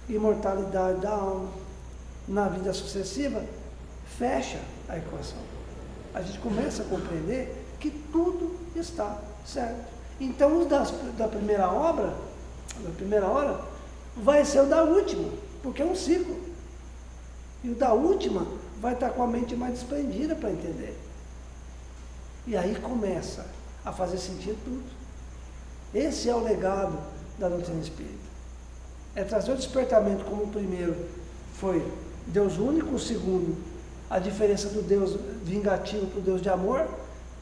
imortalidade da alma, na vida sucessiva, fecha a equação. A gente começa a compreender que tudo está certo. Então, os da primeira hora, vai ser o da última, porque é um ciclo. E o da última vai estar com a mente mais desprendida para entender. E aí começa a fazer sentido tudo. Esse é o legado da doutrina espírita. É trazer o despertamento como o primeiro foi Deus único, o segundo, a diferença do Deus vingativo para o Deus de amor,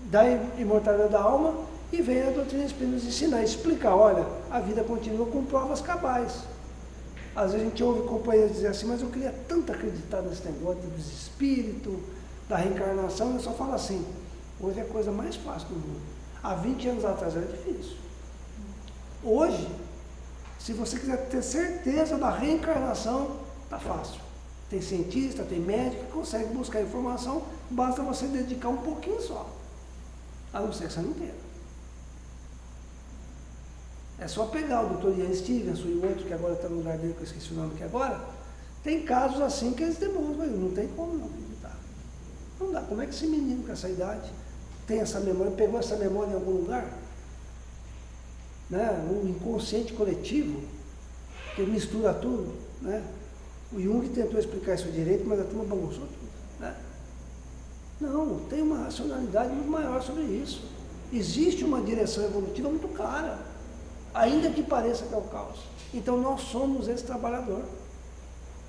da imortalidade da alma, e vem a doutrina espírita nos ensinar, explicar, olha, a vida continua com provas cabais. Às vezes a gente ouve companheiros dizer assim, mas eu queria tanto acreditar nesse negócio dos espíritos, da reencarnação, eu só falo assim, hoje é a coisa mais fácil do mundo. Há 20 anos atrás era difícil. Hoje, se você quiser ter certeza da reencarnação, está fácil. Tem cientista, tem médico que consegue buscar informação, basta você dedicar um pouquinho só. A não ser que você não queira. É só pegar o Dr. Ian Stevenson e o outro que agora está no lugar dele, que eu esqueci o nome aqui agora. Tem casos assim que eles demonstram, não tem como não acreditar. Não dá. Como é que esse menino com essa idade tem essa memória, pegou essa memória em algum lugar? Né? Um inconsciente coletivo que mistura tudo. Né? O Jung tentou explicar isso direito, mas a turma bagunçou tudo. Né? Não, tem uma racionalidade muito maior sobre isso. Existe uma direção evolutiva muito clara, ainda que pareça que é o caos. Então nós somos esse trabalhador,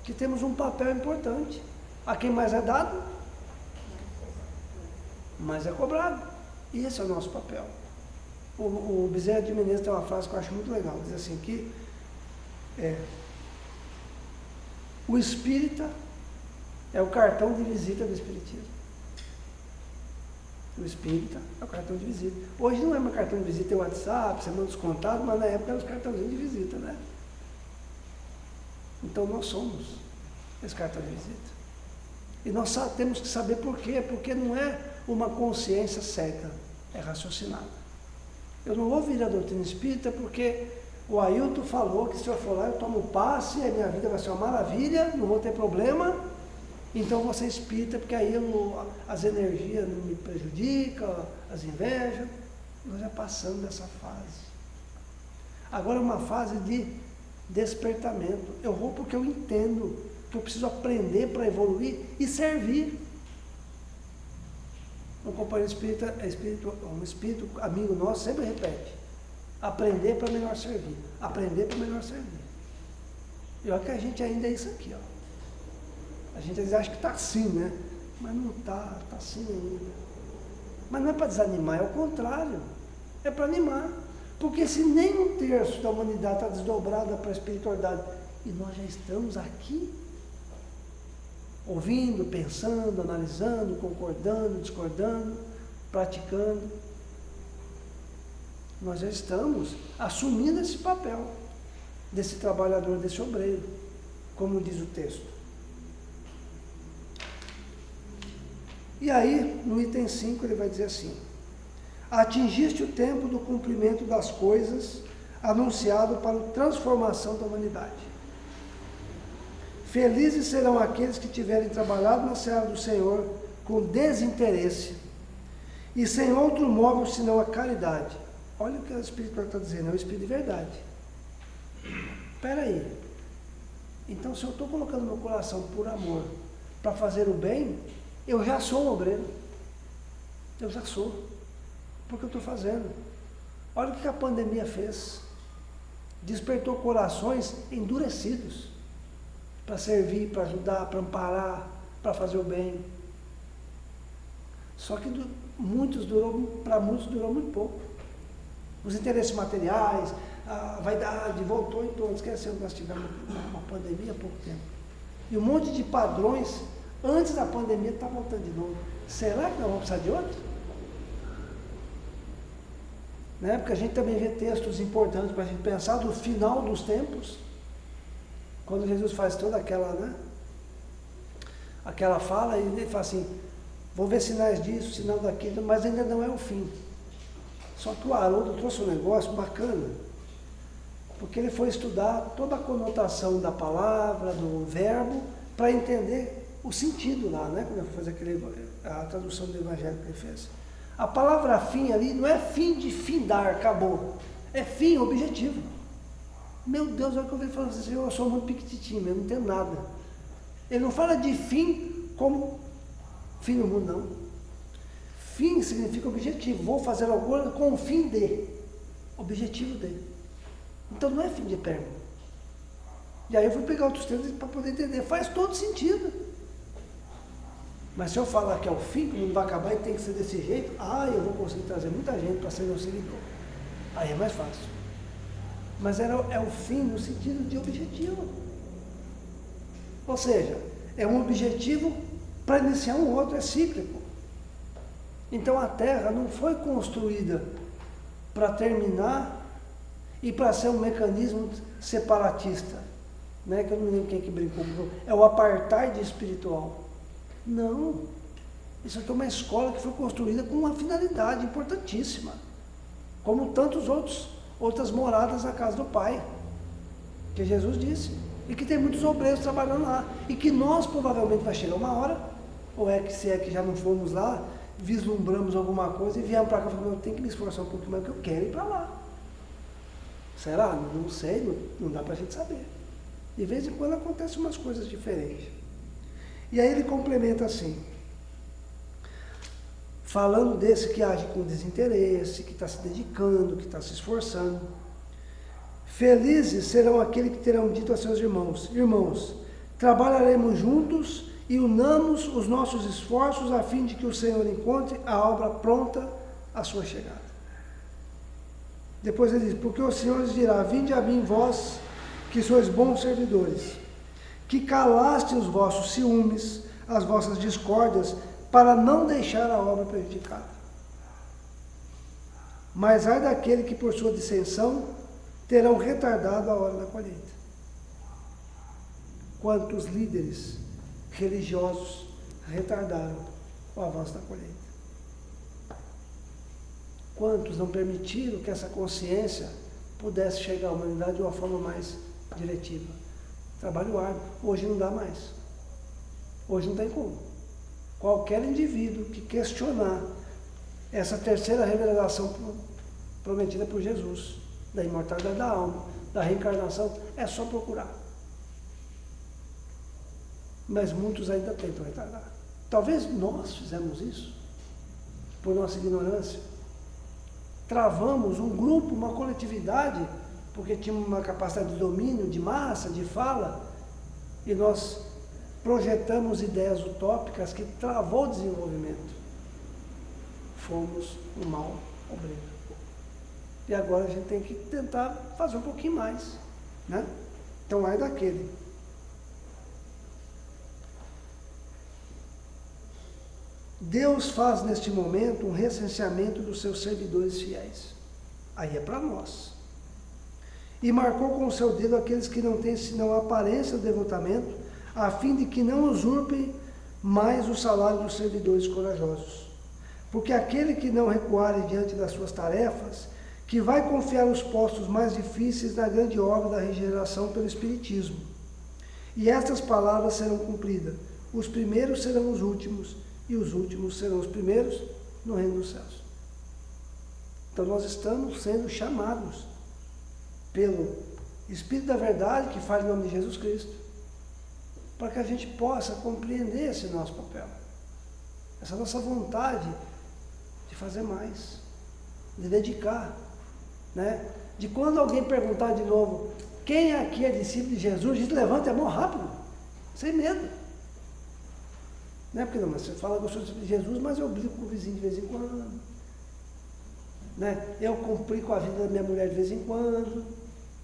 que temos um papel importante. A quem mais é dado, mais é cobrado. E esse é o nosso papel. O Bezerra de Menezes tem uma frase que eu acho muito legal, diz assim que o espírita é o cartão de visita do espiritismo. O espírita é o cartão de visita. Hoje não é mais cartão de visita, é o WhatsApp, você manda os contatos, mas na época eram os cartãozinhos de visita, né? Então nós somos esse cartão de visita. E nós temos que saber por quê, porque não é uma consciência cega, é raciocinada. Eu não vou vir a doutrina espírita porque o Ailton falou que se eu for lá eu tomo passe e a minha vida vai ser uma maravilha, não vou ter problema, então eu vou ser espírita porque aí as energias não me prejudicam, as invejas. Nós já passamos dessa fase. Agora é uma fase de despertamento. Eu vou porque eu entendo que eu preciso aprender para evoluir e servir. Um companheiro espírita, um espírito amigo nosso sempre repete: aprender para melhor servir. Aprender para melhor servir. E olha que a gente ainda é isso aqui, ó. A gente às vezes acha que está assim, né? Mas não está, está assim ainda. Mas não é para desanimar, é o contrário. É para animar. Porque se nem 1/3 da humanidade está desdobrada para a espiritualidade, e nós já estamos aqui, ouvindo, pensando, analisando, concordando, discordando, praticando, nós já estamos assumindo esse papel desse trabalhador, desse obreiro, como diz o texto. E aí, no item 5, ele vai dizer assim: atingiste o tempo do cumprimento das coisas anunciado para a transformação da humanidade. Felizes serão aqueles que tiverem trabalhado na seara do Senhor com desinteresse e sem outro móvel senão a caridade. Olha o que a espiritualidade está dizendo, é o espírito de verdade. Espera aí. Então, se eu estou colocando meu coração por amor para fazer o bem, eu já sou um obreiro. Eu já sou. Porque eu estou fazendo. Olha o que a pandemia fez. Despertou corações endurecidos para servir, para ajudar, para amparar, para fazer o bem. Só que para muitos durou muito pouco. Os interesses materiais, a vaidade, voltou em torno. Esqueceu que nós tivemos uma pandemia há pouco tempo. E um monte de padrões Antes da pandemia está voltando de novo. Será que nós vamos precisar de outro? Né? Porque a gente também vê textos importantes para a gente pensar do final dos tempos, quando Jesus faz toda aquela, né? Aquela fala, e ele fala assim, vou ver sinais disso, sinal daquilo, mas ainda não é o fim. Só que o Haroldo trouxe um negócio bacana, porque ele foi estudar toda a conotação da palavra, do verbo, para entender o sentido lá, né? Quando ele foi fazer a tradução do Evangelho que ele fez. A palavra fim ali não é fim de findar, acabou. É fim, objetivo. Meu Deus, olha o que eu vejo falando assim, eu sou muito piquititinho, eu não tenho nada. Ele não fala de fim como fim no mundo, não. Fim significa objetivo. Vou fazer alguma coisa com o fim de. Objetivo de. Então não é fim de término. E aí eu fui pegar outros textos para poder entender. Faz todo sentido. Mas se eu falar que é o fim, que não vai acabar e tem que ser desse jeito, eu vou conseguir trazer muita gente para ser meu seguidor. Aí é mais fácil. Mas é o fim no sentido de objetivo. Ou seja, é um objetivo para iniciar um outro, é cíclico. Então a Terra não foi construída para terminar e para ser um mecanismo separatista, né? Que eu não lembro quem que brincou, é o apartheid espiritual. Não, isso aqui é uma escola que foi construída com uma finalidade importantíssima, como tantos outras moradas na casa do Pai, que Jesus disse, e que tem muitos obreiros trabalhando lá, e que nós provavelmente vai chegar uma hora, ou é que se é que já não fomos lá, vislumbramos alguma coisa e viemos para cá e falamos, eu tenho que me esforçar um pouquinho mais, porque eu quero ir para lá. Será? Não sei, não dá para a gente saber. De vez em quando acontecem umas coisas diferentes. E aí ele complementa assim, falando desse que age com desinteresse, que está se dedicando, que está se esforçando. Felizes serão aqueles que terão dito a seus irmãos, irmãos, trabalharemos juntos e unamos os nossos esforços a fim de que o Senhor encontre a obra pronta à sua chegada. Depois ele diz, porque o Senhor lhes dirá, vinde a mim vós, que sois bons servidores, que calaste os vossos ciúmes, as vossas discórdias, para não deixar a obra prejudicada. Mas ai daquele que por sua dissensão terão retardado a hora da colheita. Quantos líderes religiosos retardaram o avanço da colheita? Quantos não permitiram que essa consciência pudesse chegar à humanidade de uma forma mais diretiva? Trabalho árduo. Hoje não dá mais. Hoje não tem como. Qualquer indivíduo que questionar essa terceira revelação prometida por Jesus, da imortalidade da alma, da reencarnação, é só procurar. Mas muitos ainda tentam retardar. Talvez nós fizemos isso, por nossa ignorância. Travamos um grupo, uma coletividade, porque tinha uma capacidade de domínio, de massa, de fala, e nós projetamos ideias utópicas que travou o desenvolvimento. Fomos um mau obreiro. E agora a gente tem que tentar fazer um pouquinho mais, né? Então, ai daquele. Deus faz neste momento um recenseamento dos seus servidores fiéis. Aí é para nós. E marcou com o seu dedo aqueles que não têm senão a aparência do devotamento, a fim de que não usurpem mais o salário dos servidores corajosos. Porque aquele que não recuar diante das suas tarefas, que vai confiar os postos mais difíceis na grande obra da regeneração pelo Espiritismo. E estas palavras serão cumpridas. Os primeiros serão os últimos, e os últimos serão os primeiros no reino dos céus. Então nós estamos sendo chamados pelo Espírito da Verdade, que fala em nome de Jesus Cristo, para que a gente possa compreender esse nosso papel, essa nossa vontade de fazer mais, de dedicar, né? De quando alguém perguntar de novo, quem aqui é discípulo de Jesus, a gente levanta a mão rápido, sem medo. Não é porque não, mas você fala que eu sou discípulo de Jesus, mas eu brigo com o vizinho de vez em quando, né? Eu complico a vida da minha mulher de vez em quando,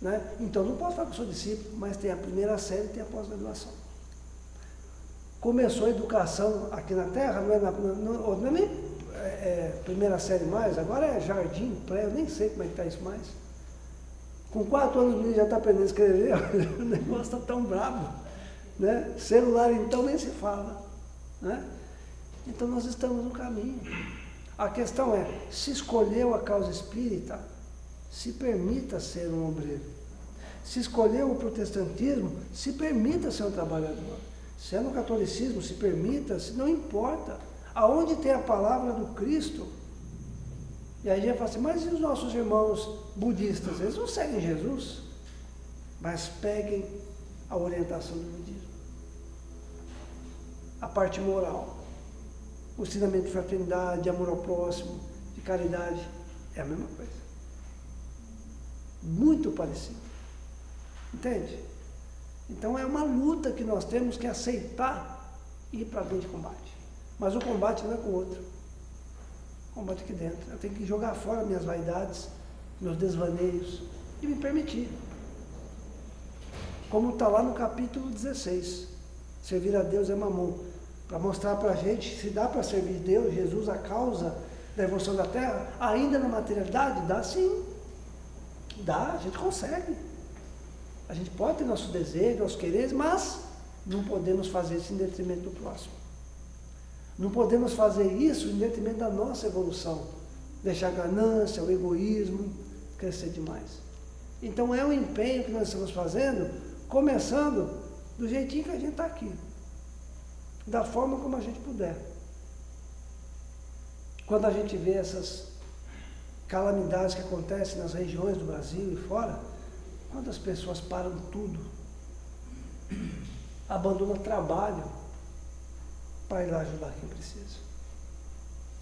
né? Então não posso falar que eu sou discípulo, mas tem a primeira série e tem a pós-graduação. começou a educação aqui na Terra, não é nem primeira série mais, agora é jardim, pré, eu nem sei como é que está isso mais. Com 4 anos o menino já está aprendendo a escrever, o negócio está tão bravo. Né? Celular então nem se fala. Né? Então nós estamos no caminho. A questão é, se escolheu a causa espírita, se permita ser um obreiro. Se escolheu o protestantismo, se permita ser um trabalhador. Se é no catolicismo, se permita, se não importa. Aonde tem a palavra do Cristo? E aí a gente fala assim, mas e os nossos irmãos budistas? Eles não seguem Jesus, mas peguem a orientação do budismo. A parte moral, o ensinamento de fraternidade, de amor ao próximo, de caridade, é a mesma coisa. Muito parecido. Entende? Então é uma luta que nós temos que aceitar e ir para dentro de combate. Mas o combate não é com o outro. O combate aqui dentro. Eu tenho que jogar fora minhas vaidades, meus desvaneios e me permitir. Como está lá no capítulo 16. Servir a Deus é mamon. Para mostrar para a gente se dá para servir Deus, Jesus, a causa da evolução da Terra, ainda na materialidade? Dá sim. Dá, a gente consegue. A gente pode ter nosso desejo, nossos quereres, mas não podemos fazer isso em detrimento do próximo. Não podemos fazer isso em detrimento da nossa evolução. Deixar a ganância, o egoísmo crescer demais. Então é um empenho que nós estamos fazendo, começando do jeitinho que a gente está aqui. Da forma como a gente puder. Quando a gente vê essas calamidades que acontecem nas regiões do Brasil e fora, quantas pessoas param tudo, abandonam trabalho para ir lá ajudar quem precisa.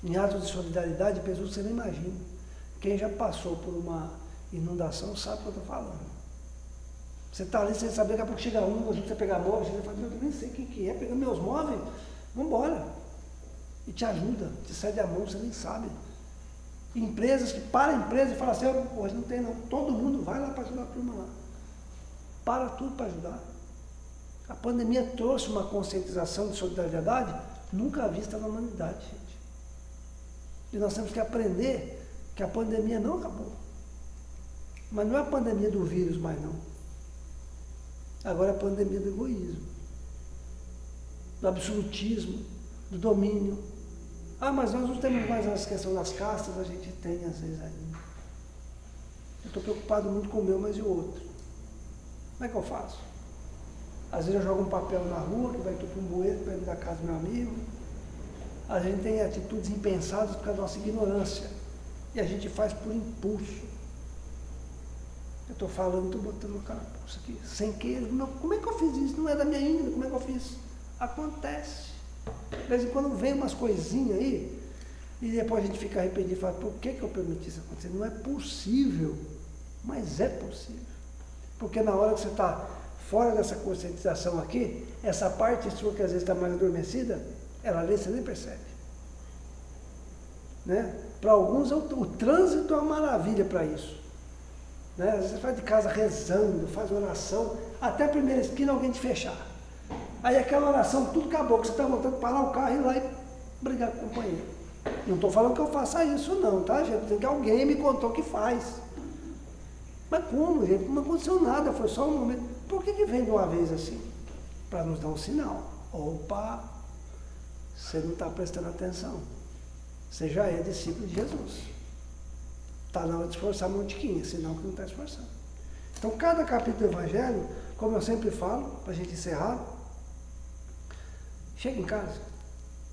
Em atos de solidariedade, pessoas que você nem imagina. Quem já passou por uma inundação sabe o que eu estou falando. Você está ali sem saber, daqui a pouco chega um, ajuda você a pegar móveis, você fala, eu nem sei quem que é, pegando meus móveis, vamos embora. E te ajuda, te cede a mão, você nem sabe. Empresas que param a empresa e falam assim, hoje não tem não, todo mundo vai lá para ajudar a turma lá. Para tudo para ajudar. A pandemia trouxe uma conscientização de solidariedade nunca vista na humanidade, gente. E nós temos que aprender que a pandemia não acabou. Mas não é a pandemia do vírus mais não. Agora é a pandemia do egoísmo, do absolutismo, do domínio. Ah, mas nós não temos mais essa questão das castas, a gente tem às vezes ainda. Eu estou preocupado muito com o meu, mas e o outro? Como é que eu faço? Às vezes eu jogo um papel na rua, que vai tudo para um bueiro, para dentro da casa do meu amigo. A gente tem atitudes impensadas por causa da nossa ignorância. E a gente faz por impulso. Eu estou falando, estou botando o cara na bolsa aqui, sem querer. Como é que eu fiz isso? Não é da minha índole, como é que eu fiz? Acontece. De vez em quando vem umas coisinhas aí, e depois a gente fica arrependido e fala, por que eu permiti isso acontecer? Não é possível, mas é possível. Porque na hora que você está fora dessa conscientização aqui, essa parte sua que às vezes está mais adormecida, ela ali você nem percebe. Né? Para alguns o trânsito é uma maravilha para isso. Né? Às vezes você faz de casa rezando, faz oração, até a primeira esquina alguém te fechar. Aí aquela oração, tudo acabou, que você está voltando para parar o carro e ir lá e brigar com o companheiro. Não estou falando que eu faça isso não, tá, gente? Tem que alguém me contou que faz. Mas como, gente? Não aconteceu nada, foi só um momento. Por que vem de uma vez assim? Para nos dar um sinal. Opa, você não está prestando atenção. Você já é discípulo de Jesus. Está na hora de esforçar um montiquinho, senão que não está esforçando. Então, cada capítulo do Evangelho, como eu sempre falo, para a gente encerrar, chega em casa,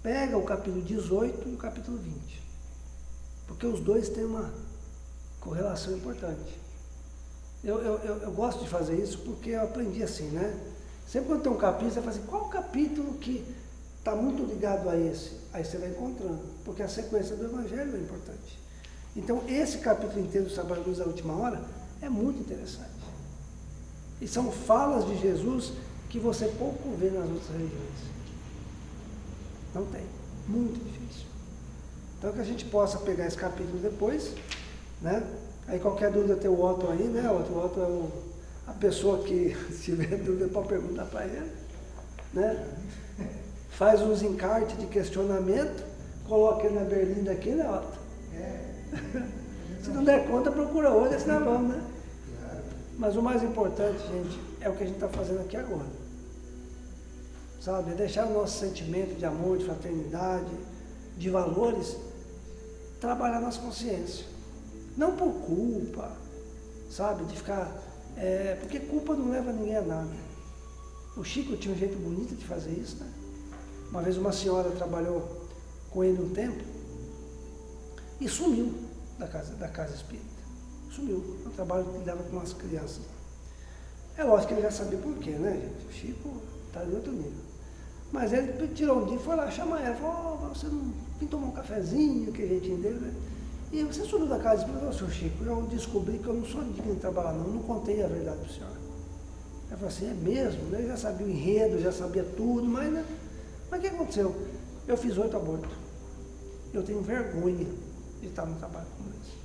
pega o capítulo 18 e o capítulo 20. Porque os dois têm uma correlação importante. Eu gosto de fazer isso porque eu aprendi assim, né? Sempre quando tem um capítulo, você fala assim, qual o capítulo que está muito ligado a esse? Aí você vai encontrando, porque a sequência do Evangelho é importante. Então, esse capítulo inteiro dos Trabalhadores da Última Hora é muito interessante. E são falas de Jesus que você pouco vê nas outras religiões. Não tem. Muito difícil. Então, que a gente possa pegar esse capítulo depois, né? Aí, qualquer dúvida tem o Otto aí, né? O Otto é a pessoa que, se tiver dúvida, pode perguntar para ele, né? faz uns encartes de questionamento, coloca ele na berlinda aqui, né, Otto? Se não der conta, procura outro, senão vamos, né? Mas o mais importante, gente, é o que a gente está fazendo aqui agora. Sabe? É deixar o nosso sentimento de amor, de fraternidade, de valores, trabalhar nas consciências. Não por culpa, sabe? De ficar... porque culpa não leva ninguém a nada. O Chico tinha um jeito bonito de fazer isso, né? Uma vez uma senhora trabalhou com ele um tempo e sumiu da casa espírita. Sumiu. Um trabalho que dava com umas crianças. É lógico que ele já sabia por quê, né, gente? O Chico está em outro nível. Mas ele tirou um dia e foi lá chamar ela. Falou, você não vem tomar um cafezinho, que jeitinho dele, né? E você subiu da casa espírita. Falou, seu Chico, eu descobri que eu não sou digno de trabalhar, não. Eu não contei a verdade para o senhor. Ela falou assim, é mesmo? Ele já sabia o enredo, já sabia tudo, mas, né? Mas o que aconteceu? Eu fiz 8 abortos. Eu tenho vergonha de estar no trabalho como esse.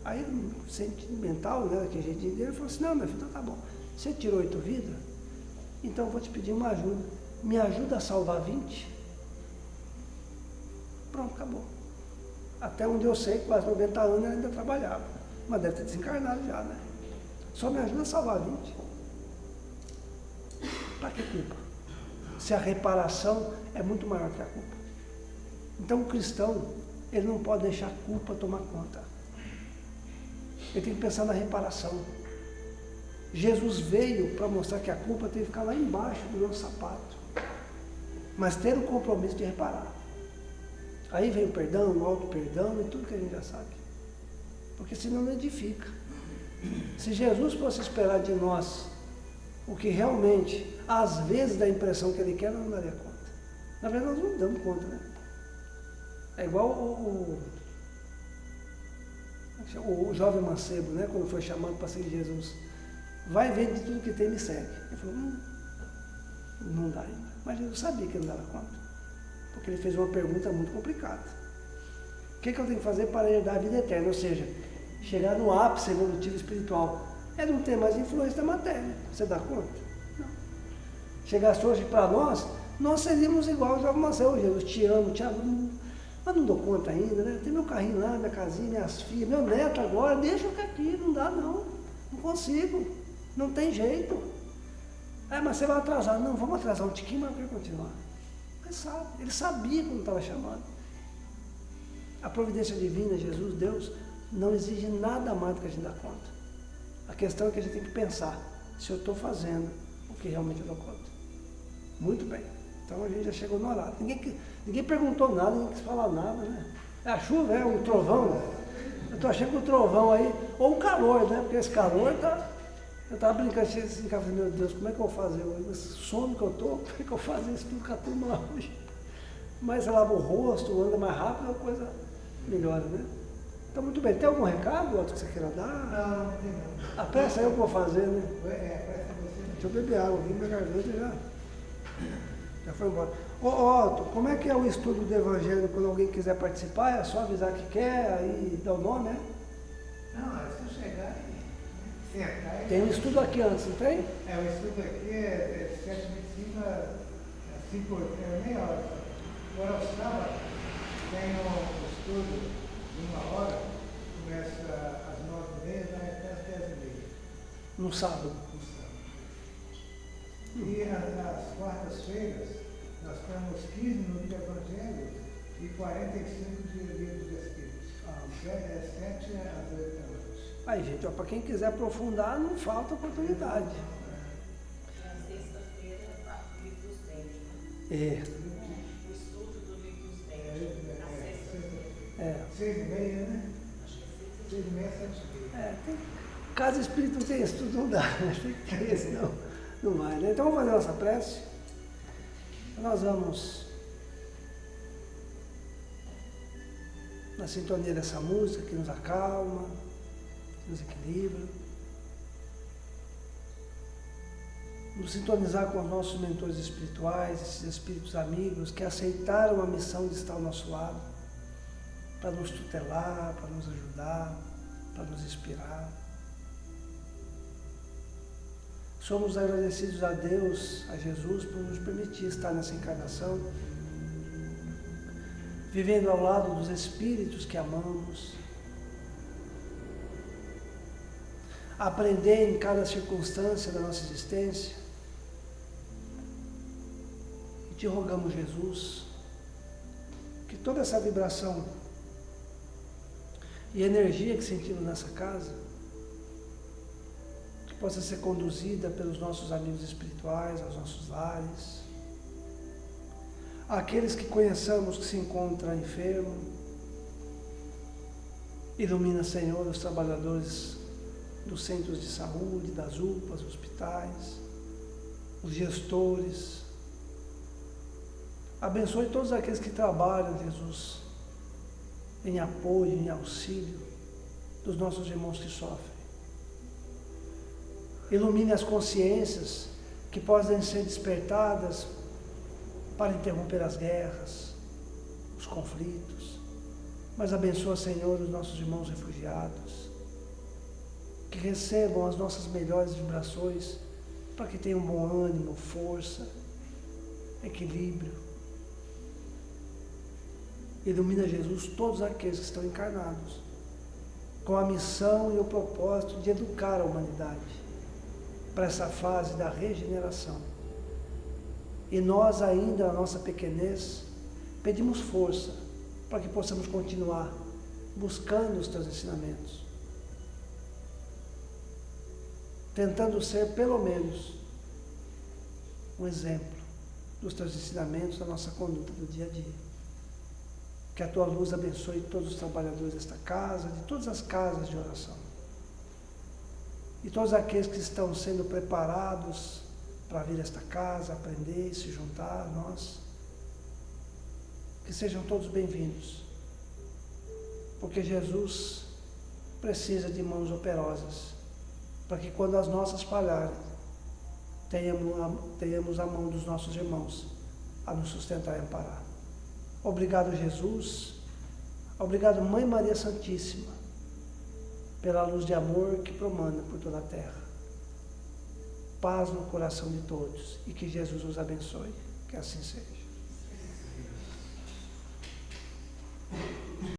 Aí, sentimental, né, daquele jeitinho dele, falou assim, não, meu filho, então tá bom. Você tirou 8 vidas? Então eu vou te pedir uma ajuda. Me ajuda a salvar 20? Pronto, acabou. Até onde eu sei, quase 90 anos ele ainda trabalhava. Mas deve ter desencarnado já, né? Só me ajuda a salvar 20. Para que culpa? Se a reparação é muito maior que a culpa. Então o cristão, ele não pode deixar a culpa tomar conta. Ele tem que pensar na reparação. Jesus veio para mostrar que a culpa tem que ficar lá embaixo do nosso sapato. Mas ter o compromisso de reparar. Aí vem o perdão, o auto-perdão e tudo que a gente já sabe. Porque senão não edifica. Se Jesus fosse esperar de nós o que realmente, às vezes, dá a impressão que ele quer, nós não daria conta. Na verdade, nós não damos conta, né? É igual o jovem mancebo, né? Quando foi chamado para seguir Jesus. Vai ver de tudo que tem e me segue. Ele falou, não dá ainda. Mas Jesus sabia que ele não dava conta. Porque ele fez uma pergunta muito complicada. O que eu tenho que fazer para herdar a vida eterna? Ou seja, chegar no ápice evolutivo espiritual. É não ter mais influência da matéria. Você dá conta? Não. Chegasse hoje para nós seríamos igual o jovem mancebo. Jesus, te amo, te amo. Mas não dou conta ainda, né? Tem meu carrinho lá, minha casinha, minhas filhas, meu neto agora, deixa eu ficar aqui, não dá não. Não consigo. Não tem jeito. Mas você vai atrasar. Não, vamos atrasar um tiquinho, mas eu quero continuar. Mas sabe, ele sabia quando estava chamando. A providência divina, Jesus, Deus, não exige nada mais do que a gente dá conta. A questão é que a gente tem que pensar se eu estou fazendo o que realmente eu dou conta. Muito bem. Então a gente já chegou no horário. Ninguém perguntou nada, ninguém quis falar nada, né? É a chuva, é um trovão. Eu estou achando que o trovão aí, ou o calor, né? Porque esse calor tá. Eu estava brincando assim, falei, meu Deus, como é que eu vou fazer hoje? Esse sono que eu estou, como é que eu vou fazer isso tudo com a turma hoje? Mas você lava o rosto, anda mais rápido, a coisa melhora, né? Então, muito bem. Tem algum recado, Otto, que você queira dar?
Não tem não.
A peça eu vou fazer, né?
Parece você.
Deixa eu beber água aqui, minha garganta já foi embora. Ô, Otto, como é que é o estudo do Evangelho quando alguém quiser participar? É só avisar que quer, aí dá o nome, né?
Não, é só chegar e sentar.
Tem um estudo aqui antes, não tem?
O estudo aqui é de 7h25 a 5 meia hora. Agora, o sábado, tem um estudo de 1 hora, começa às 9h30, vai até às 10h30.
No sábado.
E nas quartas-feiras, nós temos 15 minutos de Evangelho e 45 de livros de Espíritos. É 7 às 8 da noite.
Aí, gente, para quem quiser aprofundar, não falta oportunidade.
Na sexta-feira, o livro dos 10, né?
É.
O estudo do livro dos 10. Na sexta-feira.
6h30, né?
Acho que é
6h30, 7h30.
Caso o espírito não tenha estudo, não dá, né? Tem que ter, senão não vai, né? Então vamos fazer nossa prece. Nós vamos na sintonia dessa música que nos acalma, que nos equilibra. Nos sintonizar com os nossos mentores espirituais, esses espíritos amigos que aceitaram a missão de estar ao nosso lado, para nos tutelar, para nos ajudar, para nos inspirar. Somos agradecidos a Deus, a Jesus, por nos permitir estar nessa encarnação, vivendo ao lado dos espíritos que amamos, aprender em cada circunstância da nossa existência. E te rogamos, Jesus, que toda essa vibração e energia que sentimos nessa casa, que possa ser conduzida pelos nossos amigos espirituais, aos nossos lares, àqueles que conheçamos que se encontram enfermos. Ilumina, Senhor, os trabalhadores dos centros de saúde, das UPAs, hospitais, os gestores. Abençoe todos aqueles que trabalham, Jesus, em apoio, em auxílio dos nossos irmãos que sofrem. Ilumine as consciências que podem ser despertadas para interromper as guerras, os conflitos. Mas abençoa, Senhor, os nossos irmãos refugiados, que recebam as nossas melhores vibrações, para que tenham bom ânimo, força, equilíbrio. Ilumina, Jesus, todos aqueles que estão encarnados, com a missão e o propósito de educar a humanidade para essa fase da regeneração. E nós ainda, na nossa pequenez, pedimos força para que possamos continuar buscando os teus ensinamentos, tentando ser pelo menos um exemplo dos teus ensinamentos na nossa conduta do dia a dia. Que a tua luz abençoe todos os trabalhadores desta casa, de todas as casas de oração. E todos aqueles que estão sendo preparados para vir a esta casa, aprender e se juntar a nós. Que sejam todos bem-vindos. Porque Jesus precisa de mãos operosas, para que quando as nossas falharem, tenhamos a mão dos nossos irmãos a nos sustentar e amparar. Obrigado, Jesus. Obrigado, Mãe Maria Santíssima, pela luz de amor que promana por toda a terra. Paz no coração de todos e que Jesus os abençoe. Que assim seja.